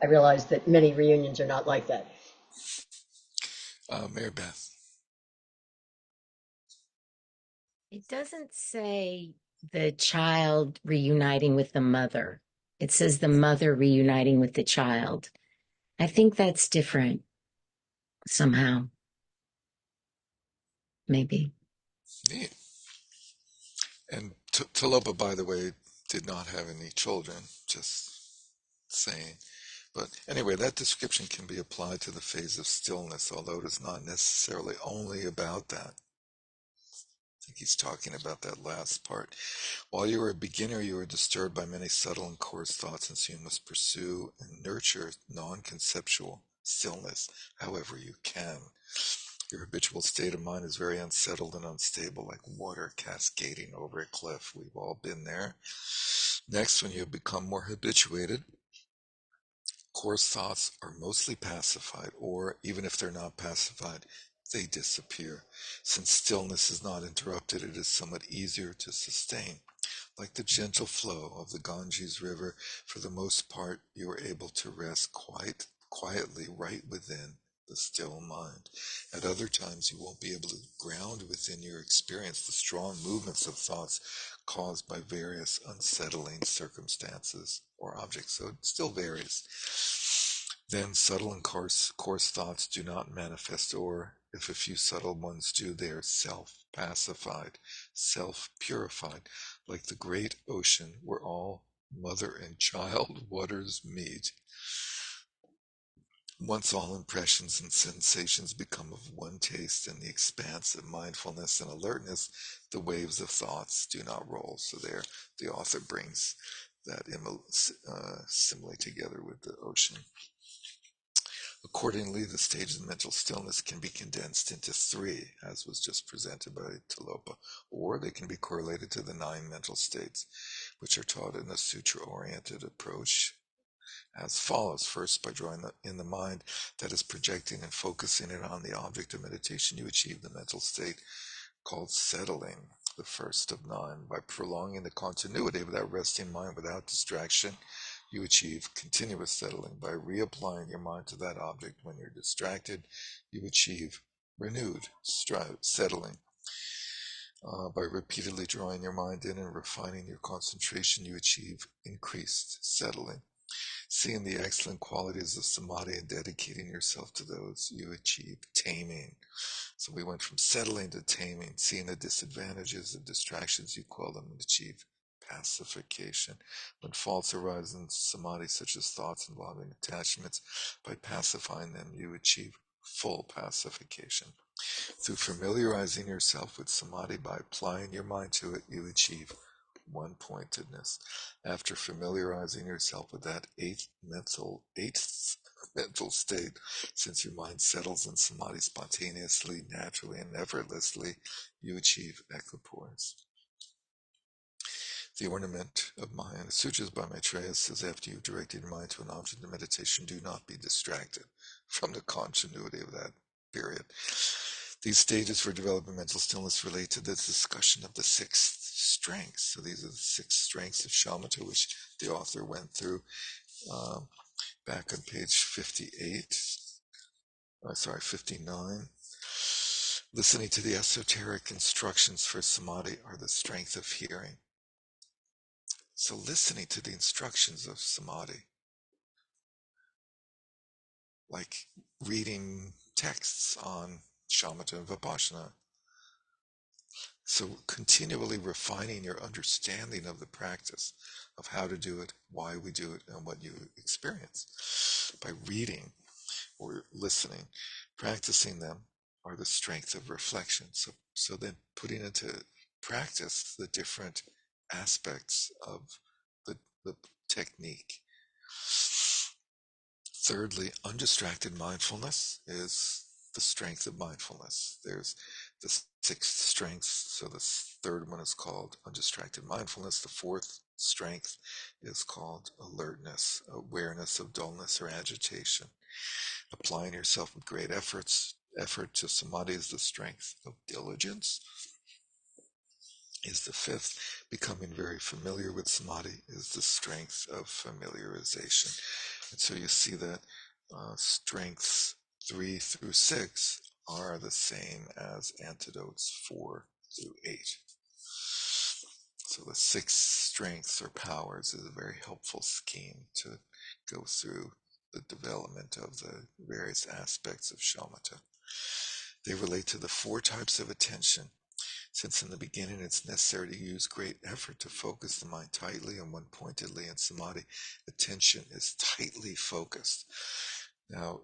I realize that many reunions are not like that. Mary Beth. It doesn't say the child reuniting with the mother. It says the mother reuniting with the child. I think that's different somehow. Maybe. Neat. And Talopa, by the way, did not have any children, just saying. But anyway, that description can be applied to the phase of stillness, although it is not necessarily only about that. I think he's talking about that last part. While you are a beginner, you are disturbed by many subtle and coarse thoughts, and so you must pursue and nurture non-conceptual stillness however you can. Your habitual state of mind is very unsettled and unstable, like water cascading over a cliff. We've all been there. Next, when you become more habituated, Coarse thoughts are mostly pacified, or even if they're not pacified, they disappear. Since stillness is not interrupted, it is somewhat easier to sustain. Like the gentle flow of the Ganges River, for the most part, you are able to rest quietly right within the still mind. At other times, you won't be able to ground within your experience the strong movements of thoughts caused by various unsettling circumstances or objects. So it still varies. Then subtle and coarse thoughts do not manifest, or if a few subtle ones do, they are self-pacified, self-purified, like the great ocean where all mother and child waters meet. Once all impressions and sensations become of one taste in the expanse of mindfulness and alertness, the waves of thoughts do not roll. So there, the author brings that simile together with the ocean. Accordingly, the stages of mental stillness can be condensed into three, as was just presented by Tilopa, or they can be correlated to the 9 mental states, which are taught in a sutra-oriented approach as follows. First, by drawing in the mind that is projecting and focusing it on the object of meditation, you achieve the mental state called settling, the first of 9. By prolonging the continuity of that resting mind without distraction, you achieve continuous settling. By reapplying your mind to that object when you're distracted, you achieve renewed settling. By repeatedly drawing your mind in and refining your concentration, you achieve increased settling. Seeing the excellent qualities of samadhi and dedicating yourself to those, you achieve taming. So we went from settling to taming. Seeing the disadvantages of distractions, you quell them and achieve pacification. When faults arise in samadhi, such as thoughts involving attachments, by pacifying them, you achieve full pacification. Through familiarizing yourself with samadhi by applying your mind to it, you achieve one-pointedness. After familiarizing yourself with that eighth mental state, since your mind settles in samadhi spontaneously, naturally, and effortlessly, you achieve equipoise. The ornament of Mahayana Sutras by Maitreya says, after you've directed your mind to an object of meditation, do not be distracted from the continuity of that period. These stages for developing mental stillness relate to the discussion of the 6 strengths. So these are the 6 strengths of shamatha, which the author went through back on page 59. Listening to the esoteric instructions for samadhi are the strength of hearing. So listening to the instructions of samadhi, like reading texts on shamatha and vipassana. So continually refining your understanding of the practice, of how to do it, why we do it, and what you experience. By reading or listening, practicing them are the strength of reflection. So then putting into practice the different aspects of the technique. Thirdly, undistracted mindfulness is the strength of mindfulness. There's the 6th strengths. So the 3rd one is called undistracted mindfulness. The 4th strength is called alertness, awareness of dullness or agitation. Applying yourself with great effort to samadhi is the strength of diligence. Is the 5th. Becoming very familiar with samadhi is the strength of familiarization. And so you see that strengths 3 through 6 are the same as antidotes 4 through 8. So the 6 strengths or powers is a very helpful scheme to go through the development of the various aspects of shamatha. They relate to the 4 types of attention. Since in the beginning it's necessary to use great effort to focus the mind tightly and one-pointedly in samadhi, attention is tightly focused. Now,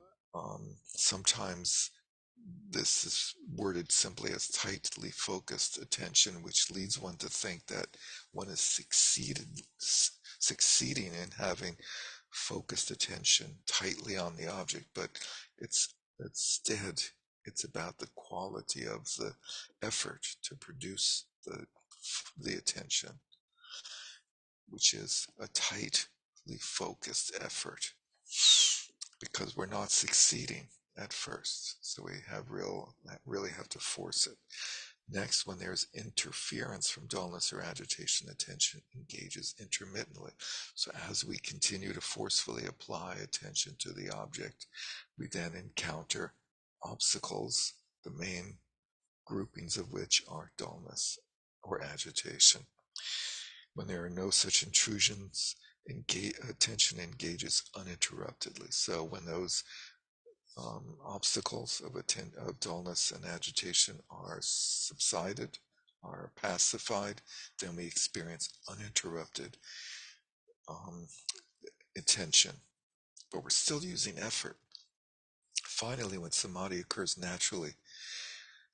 sometimes this is worded simply as tightly focused attention, which leads one to think that one is succeeding in having focused attention tightly on the object, but instead it's about the quality of the effort to produce the attention, which is a tightly focused effort. because we're not succeeding at first. So we really have to force it. Next, when there's interference from dullness or agitation, attention engages intermittently. So as we continue to forcefully apply attention to the object, we then encounter obstacles, the main groupings of which are dullness or agitation. When there are no such intrusions, attention engages uninterruptedly. So when those obstacles of dullness and agitation are subsided, are pacified, then we experience uninterrupted um, attention. But we're still using effort. Finally, when samadhi occurs naturally,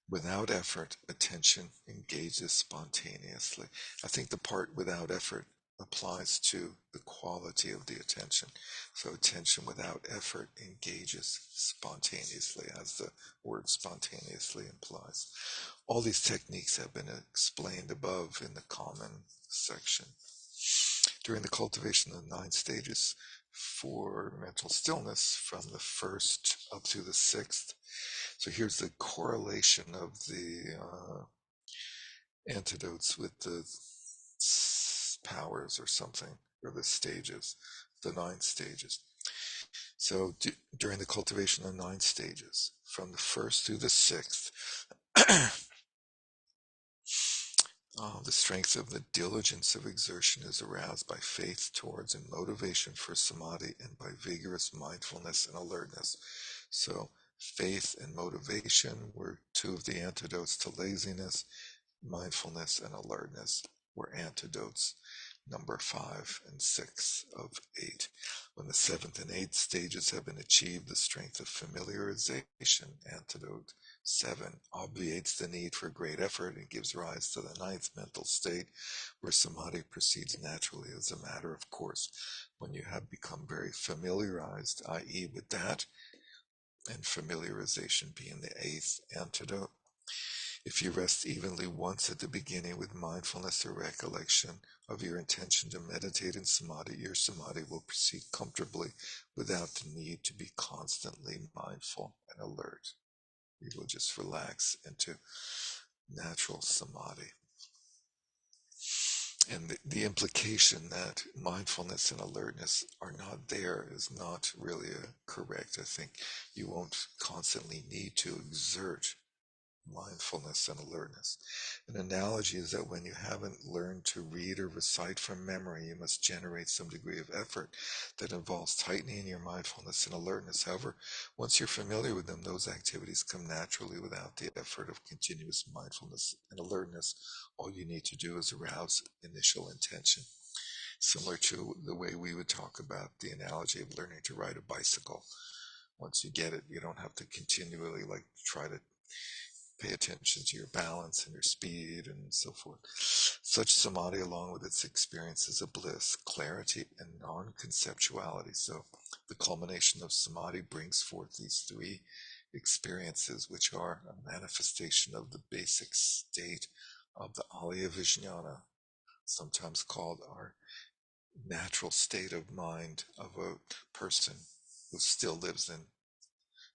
without effort, attention engages spontaneously. I think the part without effort applies to the quality of the attention. So attention without effort engages spontaneously, as the word spontaneously implies. All these techniques have been explained above in the common section. During the cultivation of the 9 stages for mental stillness, from the first up to the 6th, so here's the correlation of the antidotes with the powers or something, or the stages, the 9 stages. So during the cultivation of the 9 stages, from the first through the 6th, the strength of the diligence of exertion is aroused by faith towards and motivation for samadhi, and by vigorous mindfulness and alertness. So faith and motivation were 2 of the antidotes to laziness. Mindfulness and alertness were antidotes number 5 and 6 of 8. When the 7th and 8th stages have been achieved, the strength of familiarization, antidote 7, obviates the need for great effort and gives rise to the 9th mental state, where samadhi proceeds naturally as a matter of course. When you have become very familiarized, i.e. with that, and familiarization being the 8th antidote, if you rest evenly once at the beginning with mindfulness or recollection of your intention to meditate in samadhi, your samadhi will proceed comfortably without the need to be constantly mindful and alert. You will just relax into natural samadhi. And the implication that mindfulness and alertness are not there is not really correct. I think you won't constantly need to exert mindfulness and alertness. An analogy is that when you haven't learned to read or recite from memory, you must generate some degree of effort that involves tightening your mindfulness and alertness. However, once you're familiar with them, those activities come naturally without the effort of continuous mindfulness and alertness. All you need to do is arouse initial intention. Similar to the way we would talk about the analogy of learning to ride a bicycle. Once you get it, you don't have to continually try to pay attention to your balance and your speed and so forth. Such samadhi, along with its experiences of bliss, clarity, and non-conceptuality. So the culmination of samadhi brings forth these 3 experiences, which are a manifestation of the basic state of the alaya vijnana, sometimes called our natural state of mind of a person who still lives in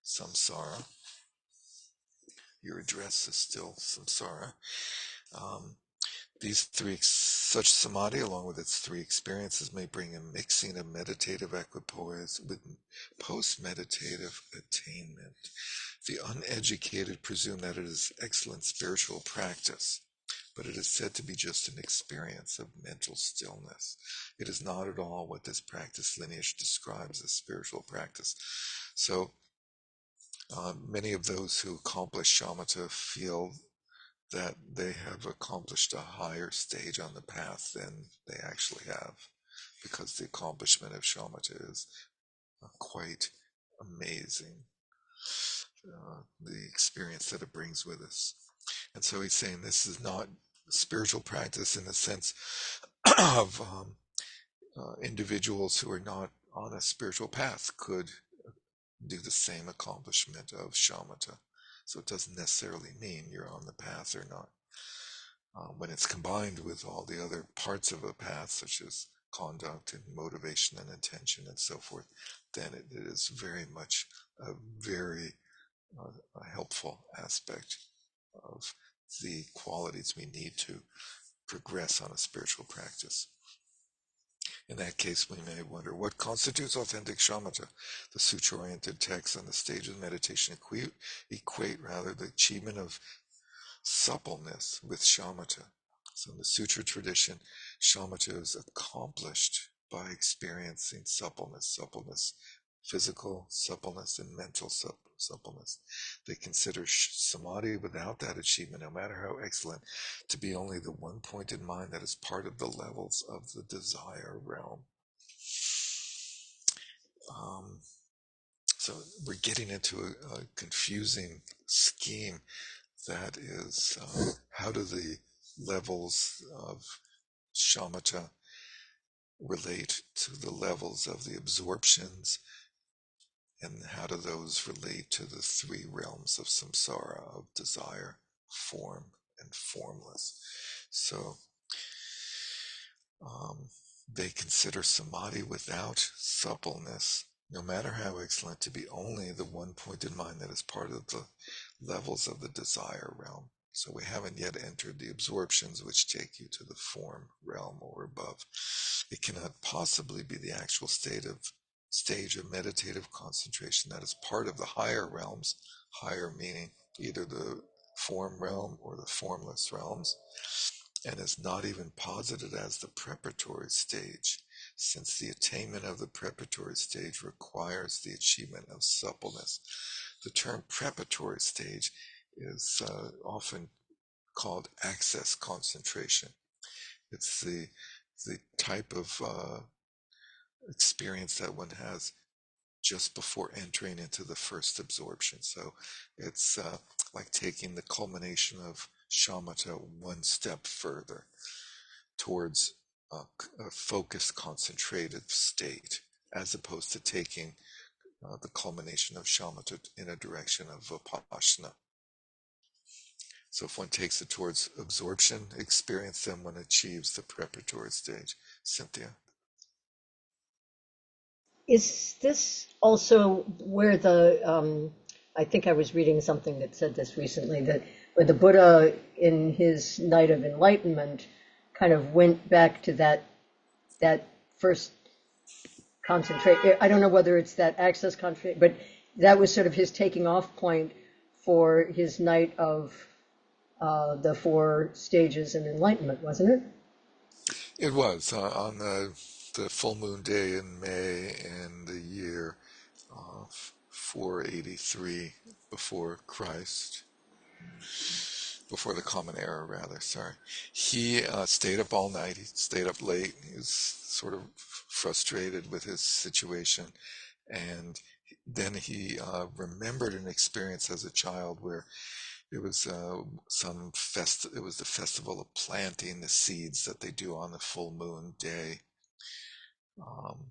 samsara. Your address is still samsara. These 3, such samadhi, along with its 3 experiences, may bring a mixing of meditative equipoise with post-meditative attainment. The uneducated presume that it is excellent spiritual practice, but it is said to be just an experience of mental stillness. It is not at all what this practice lineage describes as spiritual practice. So many of those who accomplish shamatha feel that they have accomplished a higher stage on the path than they actually have, because the accomplishment of shamatha is quite amazing, the experience that it brings with us. And so he's saying this is not spiritual practice in the sense of individuals who are not on a spiritual path could do the same accomplishment of shamatha. So it doesn't necessarily mean you're on the path or not. When it's combined with all the other parts of a path, such as conduct and motivation and intention and so forth, then it is very much a very a helpful aspect of the qualities we need to progress on a spiritual practice. In that case, we may wonder what constitutes authentic shamatha. The sutra-oriented texts on the stage of meditation equate rather the achievement of suppleness with shamatha. So in the sutra tradition, shamatha is accomplished by experiencing suppleness, physical suppleness and mental suppleness. They consider samadhi without that achievement, no matter how excellent, to be only the one-pointed mind that is part of the levels of the desire realm. Um, so we're getting into a confusing scheme that is how do the levels of shamatha relate to the levels of the absorptions, and how do those relate to the three realms of samsara, of desire, form, and formless. So um, they consider samadhi without suppleness, no matter how excellent, to be only the one-pointed mind that is part of the levels of the desire realm. So we haven't yet entered the absorptions which take you to the form realm or above. It cannot possibly be the actual stage of meditative concentration that is part of the higher realms, higher meaning either the form realm or the formless realms, and is not even posited as the preparatory stage, since the attainment of the preparatory stage requires the achievement of suppleness. The term preparatory stage is often called access concentration. It's the type of experience that one has just before entering into the first absorption. So it's like taking the culmination of shamatha one step further towards a focused, concentrated state, as opposed to taking the culmination of shamatha in a direction of vipassana. So if one takes it towards absorption experience, then one achieves the preparatory stage. Cynthia? Is this also where I think I was reading something that said this recently, that where the Buddha in his night of enlightenment kind of went back to that first concentrate. I don't know whether it's that access concentrate, but that was sort of his taking off point for his night of the four stages in enlightenment, wasn't it? It was on the full moon day in May in the year 483 before Christ, before the Common Era, rather. Sorry, he stayed up all night. He stayed up late. He was sort of frustrated with his situation, and then he remembered an experience as a child where it was it was the festival of planting the seeds that they do on the full moon day. Um,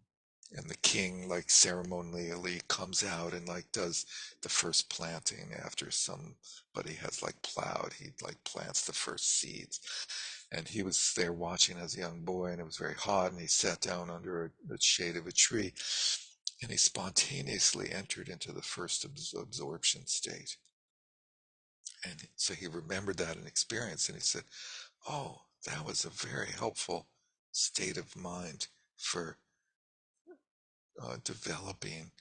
and the king like ceremonially comes out and like does the first planting after somebody has like plowed. He like plants the first seeds, and he was there watching as a young boy, and it was very hot, and he sat down under the shade of a tree, and he spontaneously entered into the first absorption state. And so he remembered that and experience, and he said, oh, that was a very helpful state of mind for developing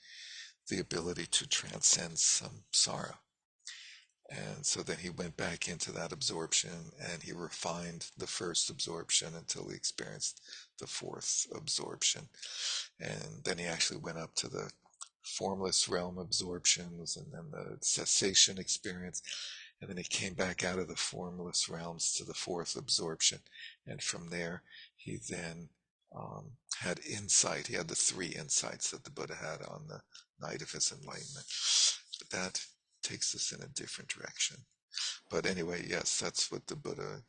the ability to transcend samsara. And so then he went back into that absorption, and he refined the first absorption until he experienced the fourth absorption. And then he actually went up to the formless realm absorptions, and then the cessation experience. And then he came back out of the formless realms to the fourth absorption. And from there, he then had insight. He had the three insights that the Buddha had on the night of his enlightenment. But that takes us in a different direction. But anyway, yes, that's what the Buddha.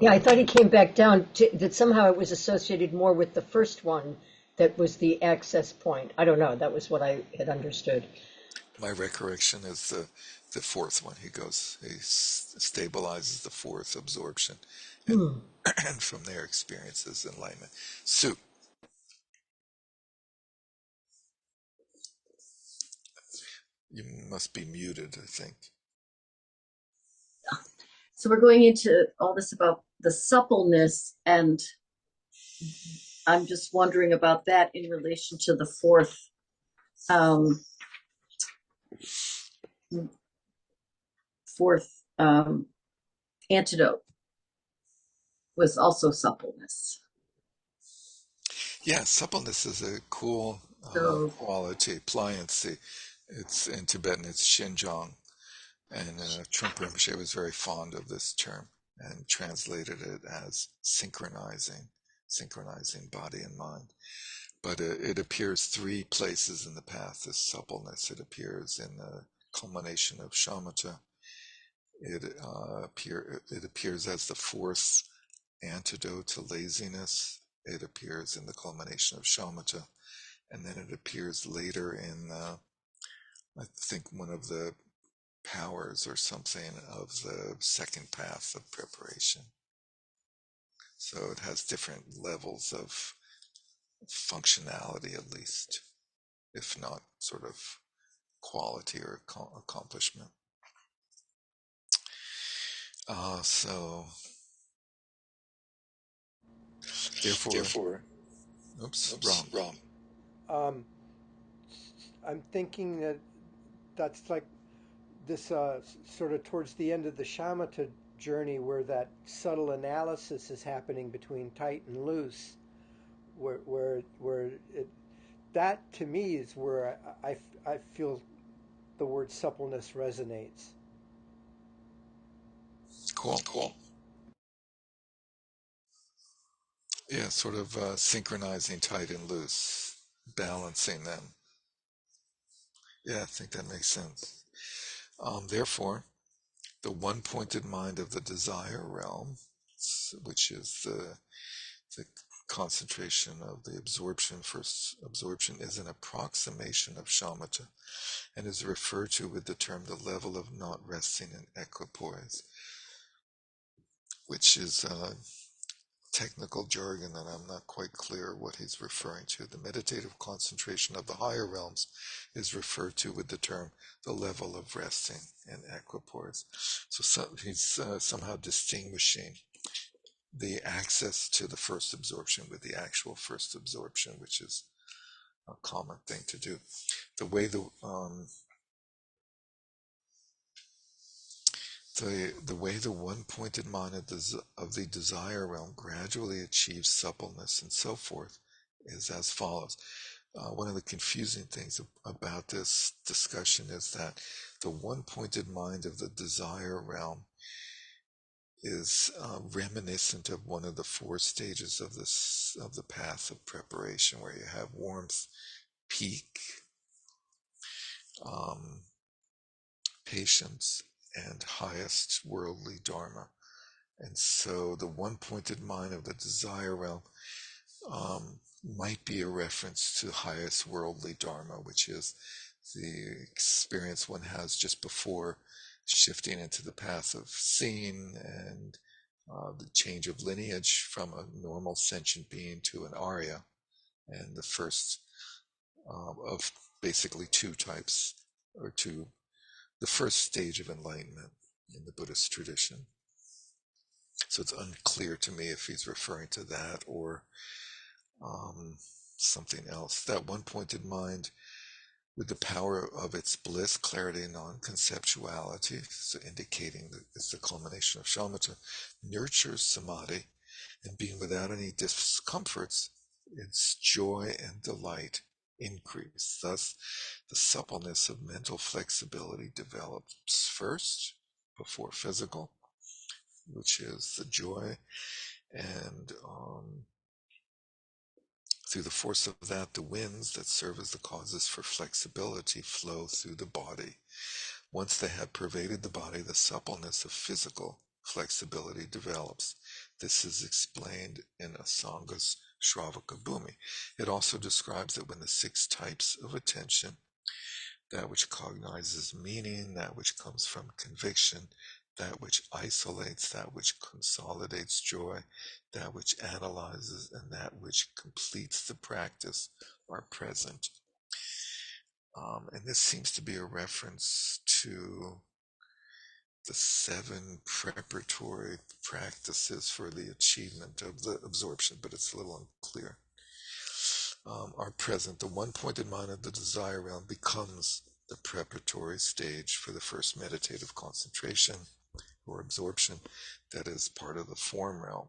Yeah, I thought he came back down to that somehow it was associated more with the first one that was the access point. I don't know. That was what I had understood. My recollection is the fourth one. He stabilizes the fourth absorption, and Hmm. and from there experiences enlightenment. Sue. You must be muted, I think. So we're going into all this about the suppleness, and I'm just wondering about that in relation to the um, fourth antidote was also suppleness. Yeah, suppleness is a cool So quality, pliancy. It's in Tibetan, it's Xinjiang. And Trungpa Rinpoche was very fond of this term and translated it as synchronizing body and mind. But it appears three places in the path, this suppleness. It appears in the culmination of shamatha. It appears as the fourth antidote to laziness. It appears in the culmination of shamatha, and then it appears later in, I think, one of the powers or something of the second path of preparation. So it has different levels of functionality, at least, if not sort of quality or accomplishment. So, therefore, Therefore, oops, oops, wrong. wrong. Um, I'm thinking that that's like this sort of towards the end of the shamatha journey where that subtle analysis is happening between tight and loose, where it, that to me is where I feel the word suppleness resonates. Cool. Cool. Yeah, sort of synchronizing tight and loose, balancing them. Yeah, I think that makes sense. Therefore, the one pointed mind of the desire realm, which is the concentration of the absorption. First absorption is an approximation of shamatha and is referred to with the term the level of not resting in equipoise, which is technical jargon that I'm not quite clear what he's referring to. The meditative concentration of the higher realms is referred to with the term the level of resting in equipoise. So he's somehow distinguishing the access to the first absorption with the actual first absorption, which is a common thing to do. The way the way the one-pointed mind of the desire realm gradually achieves suppleness and so forth is as follows. One of the confusing things about this discussion is that the one-pointed mind of the desire realm is reminiscent of one of the four stages of the path of preparation, where you have warmth, peak, um, patience, and highest worldly dharma. And so the one-pointed mind of the desire realm might be a reference to highest worldly dharma, which is the experience one has just before shifting into the path of seeing and the change of lineage from a normal sentient being to an Arya, and the first of basically two types, or two, the first stage of enlightenment in the Buddhist tradition. So it's unclear to me if he's referring to that or um, something else. That one-pointed mind, with the power of its bliss, clarity, and non-conceptuality, so indicating that it's the culmination of shamatha, nurtures samadhi, and being without any discomforts, its joy and delight increase. Thus, the suppleness of mental flexibility develops first, before physical, which is the joy, and through the force of that, the winds that serve as the causes for flexibility flow through the body. Once they have pervaded the body, the suppleness of physical flexibility develops. This is explained in Asanga's Shravaka Bhumi. It also describes that when the six types of attention, that which cognizes meaning, that which comes from conviction, that which isolates, that which consolidates joy, that which analyzes, and that which completes the practice, are present. And this seems to be a reference to the 7 preparatory practices for the achievement of the absorption, but it's a little unclear. Are present. The one point in mind of the desire realm becomes the preparatory stage for the first meditative concentration or absorption that is part of the form realm.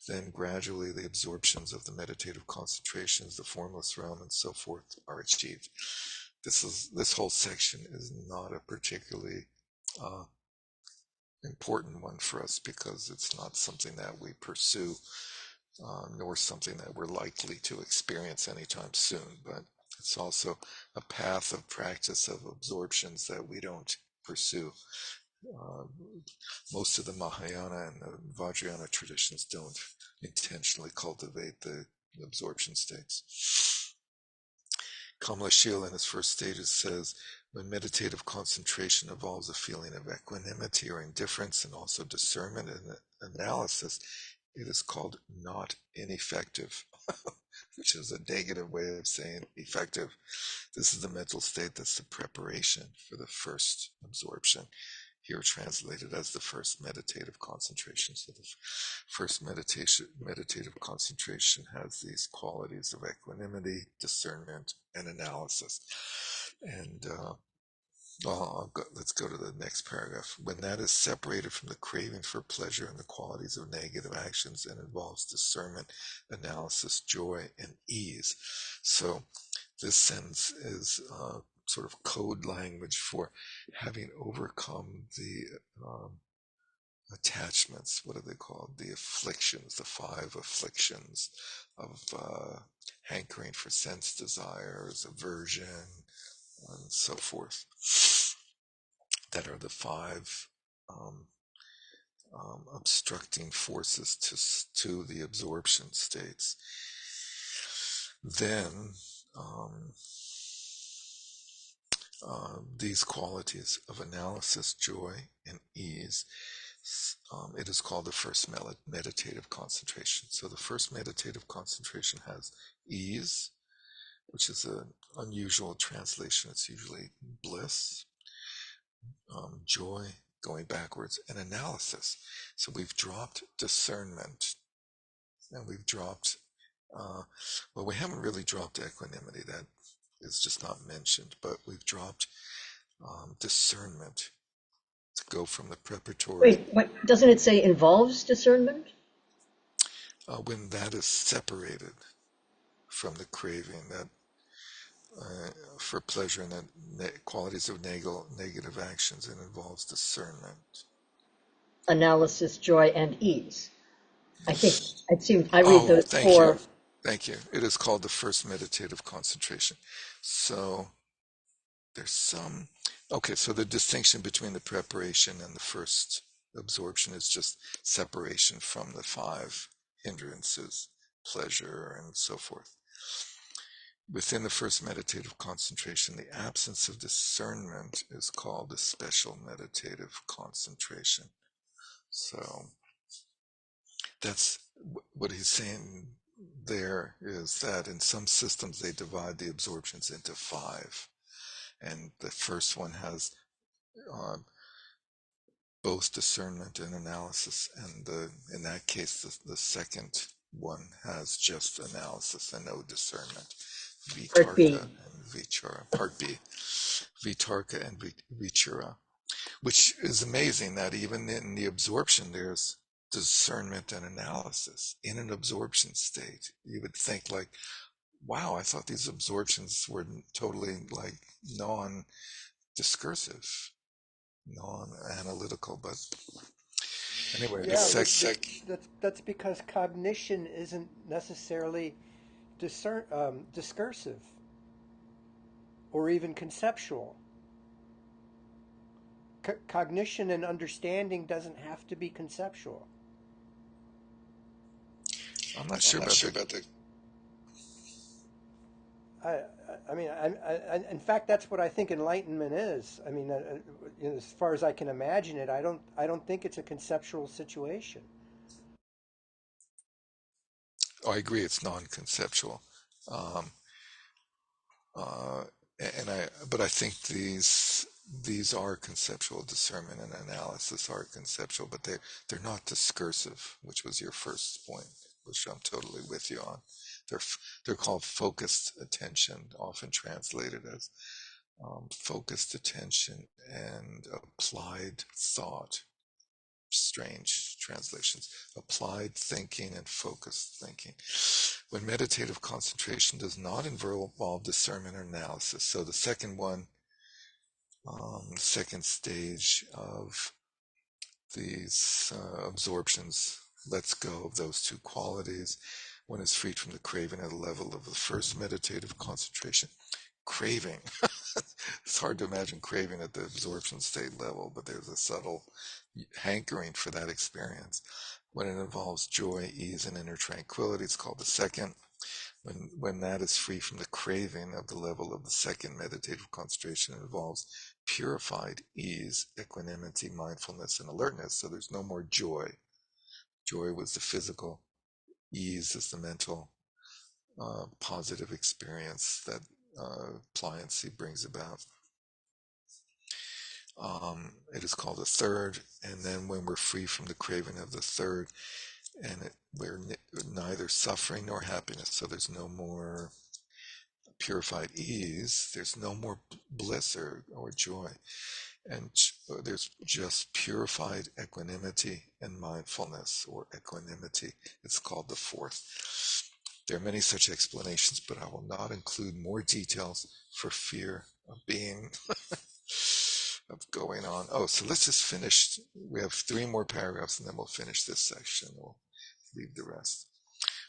Then gradually the absorptions of the meditative concentrations, the formless realm, and so forth are achieved. This whole section is not a particularly important one for us because it's not something that we pursue, nor something that we're likely to experience anytime soon. But it's also a path of practice of absorptions that we don't pursue. Uh, Most of the Mahayana and the Vajrayana traditions don't intentionally cultivate the absorption states. Kamalashila in his first stages says, when meditative concentration involves a feeling of equanimity or indifference and also discernment and analysis, it is called not ineffective, which is a negative way of saying effective. This is the mental state that's the preparation for the first absorption, here translated as the first meditative concentration. So the first meditative concentration has these qualities of equanimity, discernment, and analysis. And let's go to the next paragraph. When that is separated from the craving for pleasure and the qualities of negative actions and involves discernment, analysis, joy, and ease. So this sentence is sort of code language for having overcome the attachments. What are they called? The afflictions, the 5 afflictions of hankering for sense desires, aversion, and so forth. That are the 5 obstructing forces to the absorption states. Then these qualities of analysis, joy, and ease, it is called the first meditative concentration. So the first meditative concentration has ease, which is an unusual translation. It's usually bliss, joy, going backwards, and analysis. So we've dropped discernment, and we've dropped, well, we haven't really dropped equanimity. That is just not mentioned, but we've dropped discernment to go from the preparatory. Wait, what, doesn't it say involves discernment? When that is separated from the craving that for pleasure and the qualities of negative actions, it involves discernment. Analysis, joy, and ease. I think it seems I read Oh, those thank you. 4. Thank you. It is called the first meditative concentration. So there's some, okay, so the distinction between the preparation and the first absorption is just separation from the 5 hindrances, pleasure, and so forth. Within the first meditative concentration, the absence of discernment is called the special meditative concentration. So that's what he's saying there, is that in some systems they divide the absorptions into 5. And the first one has uh, both discernment and analysis. And in that case, the second one has just analysis and no discernment. Part B. Vitarka and Vichara. Part B. Vitarka and Vichara. Which is amazing that even in the absorption there's discernment and analysis in an absorption state. You would think like, wow, I thought these absorptions were totally like non-discursive, non-analytical, but anyway, Yeah, but that's because cognition isn't necessarily discursive or even conceptual. Cognition and understanding doesn't have to be conceptual. I'm not sure about the I, I mean, in fact, that's what I think enlightenment is. I mean, as far as I can imagine it, I don't think it's a conceptual situation. I agree, it's non-conceptual. Um, uh, but I think these are conceptual. Discernment and analysis are conceptual, but they're not discursive, which was your first point, which I'm totally with you on. They're they're called focused attention, often translated as focused attention and applied thought. Strange translations. Applied thinking and focused thinking. When meditative concentration does not involve discernment or analysis. So the second one, the second stage of these absorptions lets go of those two qualities. One is freed from the craving at the level of the first meditative concentration. Craving. It's hard to imagine craving at the absorption state level, but there's a subtle hankering for that experience. When it involves joy, ease, and inner tranquility, it's called the second. When that is free from the craving of the level of the second meditative concentration, it involves purified ease, equanimity, mindfulness, and alertness. So there's no more joy. Joy was the physical, ease is the mental, positive experience that pliancy brings about. It is called a third, and then when we're free from the craving of the third, and we're neither suffering nor happiness, so there's no more purified ease, there's no more bliss or joy, and there's just purified equanimity and mindfulness, or equanimity. It's called the fourth. There are many such explanations, but I will not include more details for fear of being of going on. Oh, so let's just finish. We have 3 more paragraphs and then we'll finish this section. We'll leave the rest.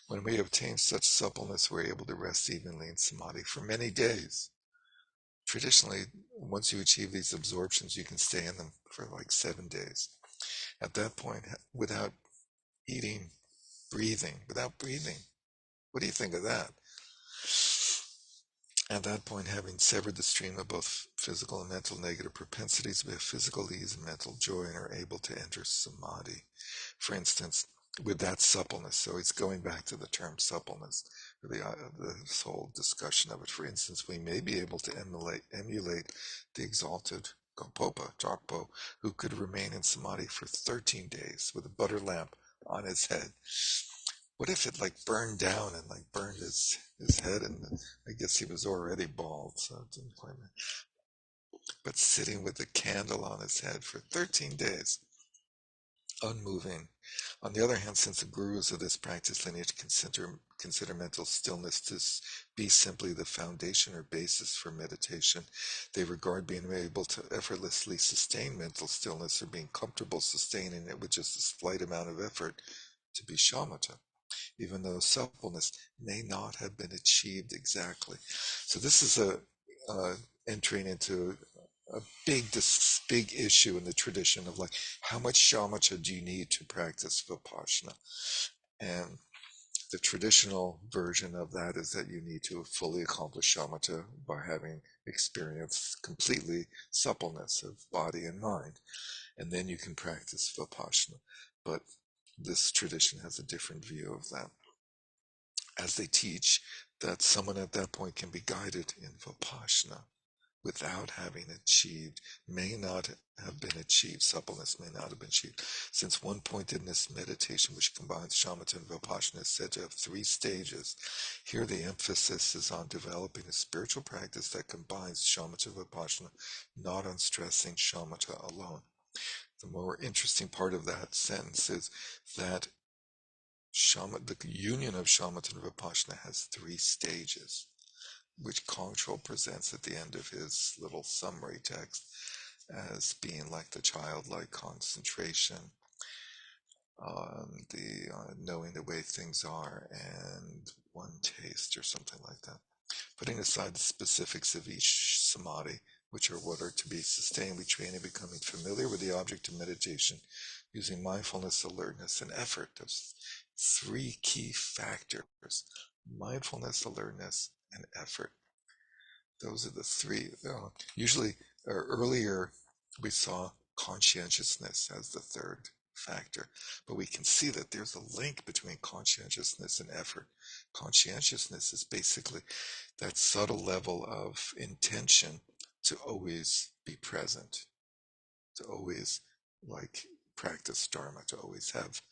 When we obtain such suppleness, we're able to rest evenly in samadhi for many days. Traditionally, once you achieve these absorptions, you can stay in them for like 7 days. At that point, without eating, without breathing. What do you think of that? At that point, having severed the stream of both physical and mental negative propensities, we have physical ease and mental joy and are able to enter samadhi. For instance, with that suppleness. So it's going back to the term suppleness, or this whole discussion of it. For instance, we may be able to emulate the exalted Gopopa, Jokpo, who could remain in samadhi for 13 days with a butter lamp on his head. What if it like burned down and like burned his head, and I guess he was already bald, so it didn't quite matter. But sitting with a candle on his head for 13 days, unmoving. On the other hand, since the gurus of this practice lineage consider mental stillness to be simply the foundation or basis for meditation, they regard being able to effortlessly sustain mental stillness or being comfortable sustaining it with just a slight amount of effort to be shamatha, even though suppleness may not have been achieved exactly. So this is entering into a big issue in the tradition of like, how much shamatha do you need to practice vipassana? And the traditional version of that is that you need to fully accomplish shamatha by having experienced completely suppleness of body and mind, and then you can practice vipassana. But this tradition has a different view of that, as they teach that someone at that point can be guided in vipassana without having achieved, may not have been achieved, suppleness may not have been achieved, since one pointedness meditation which combines shamatha and vipassana is said to have 3 stages. Here the emphasis is on developing a spiritual practice that combines shamatha and vipassana, not on stressing shamatha alone. The more interesting part of that sentence is that the union of shamatha and vipassana has 3 stages, which Kongtrul presents at the end of his little summary text as being like the childlike concentration, the knowing the way things are, and one taste, or something like that. Putting aside the specifics of each samadhi, which are what are to be sustained, we train in becoming familiar with the object of meditation, using mindfulness, alertness, and effort. Those 3 key factors: mindfulness, alertness, and effort. Those are the 3. Usually, earlier we saw conscientiousness as the third. factor. But we can see that there's a link between conscientiousness and effort. Conscientiousness is basically that subtle level of intention to always be present, to always like practice Dharma, to always have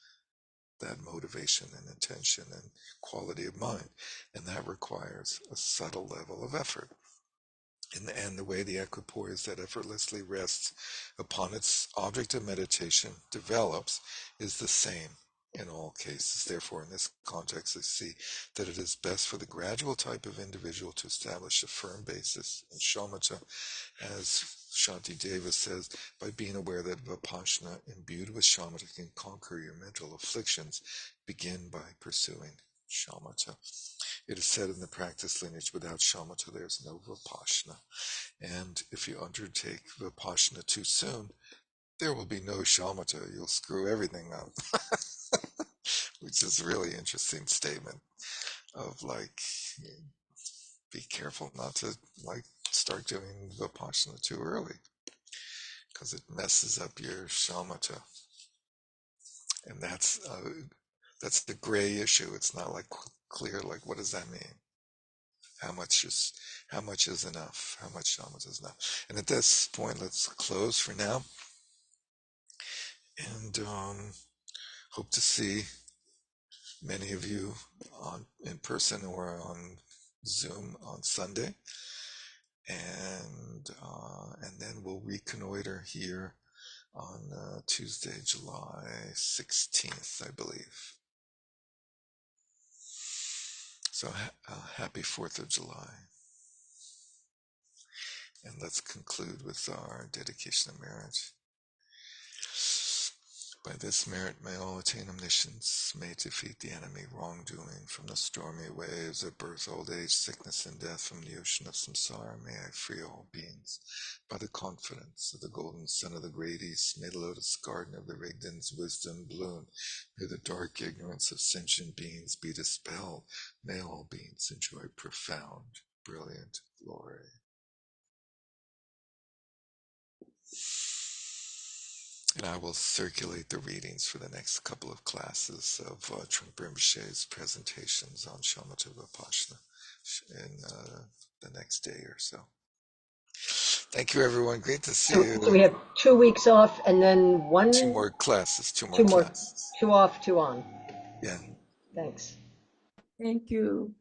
that motivation and intention and quality of mind. And that requires a subtle level of effort. And the way the equipoise that effortlessly rests upon its object of meditation develops is the same in all cases. Therefore, in this context, I see that it is best for the gradual type of individual to establish a firm basis in shamatha, as Shanti Deva says, by being aware that Vipassana imbued with shamatha can conquer your mental afflictions. Begin by pursuing shamatha. It is said in the practice lineage, without shamatha there is no Vipassana. And if you undertake Vipassana too soon, there will be no shamatha. You'll screw everything up. Which is a really interesting statement of like, be careful not to like start doing Vipassana too early, because it messes up your shamatha. And that's the gray issue. It's not like clear, like, what does that mean? How much is enough? How much shamatha is enough? And at this point, let's close for now, and hope to see many of you in person or on Zoom on Sunday, and then we'll reconnoiter here on Tuesday, July 16th, I believe. So happy 4th of July. And let's conclude with our dedication of merit. By this merit may all attain omniscience, may defeat the enemy wrongdoing from the stormy waves of birth, old age, sickness, and death, from the ocean of samsara. May I free all beings by the confidence of the golden sun of the great east. May the lotus garden of the Rigden's wisdom bloom. May the dark ignorance of sentient beings be dispelled. May all beings enjoy profound, brilliant glory. And I will circulate the readings for the next couple of classes of Trungpa Rinpoche's presentations on Shamatha Vipassana in the next day or so. Thank you, everyone. Great to see you. So we have 2 weeks off and then Two more classes. two off, 2 on. Yeah. Thanks. Thank you.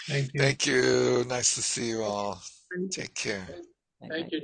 Thank you. Thank you. Nice to see you all. Take care. Thank you.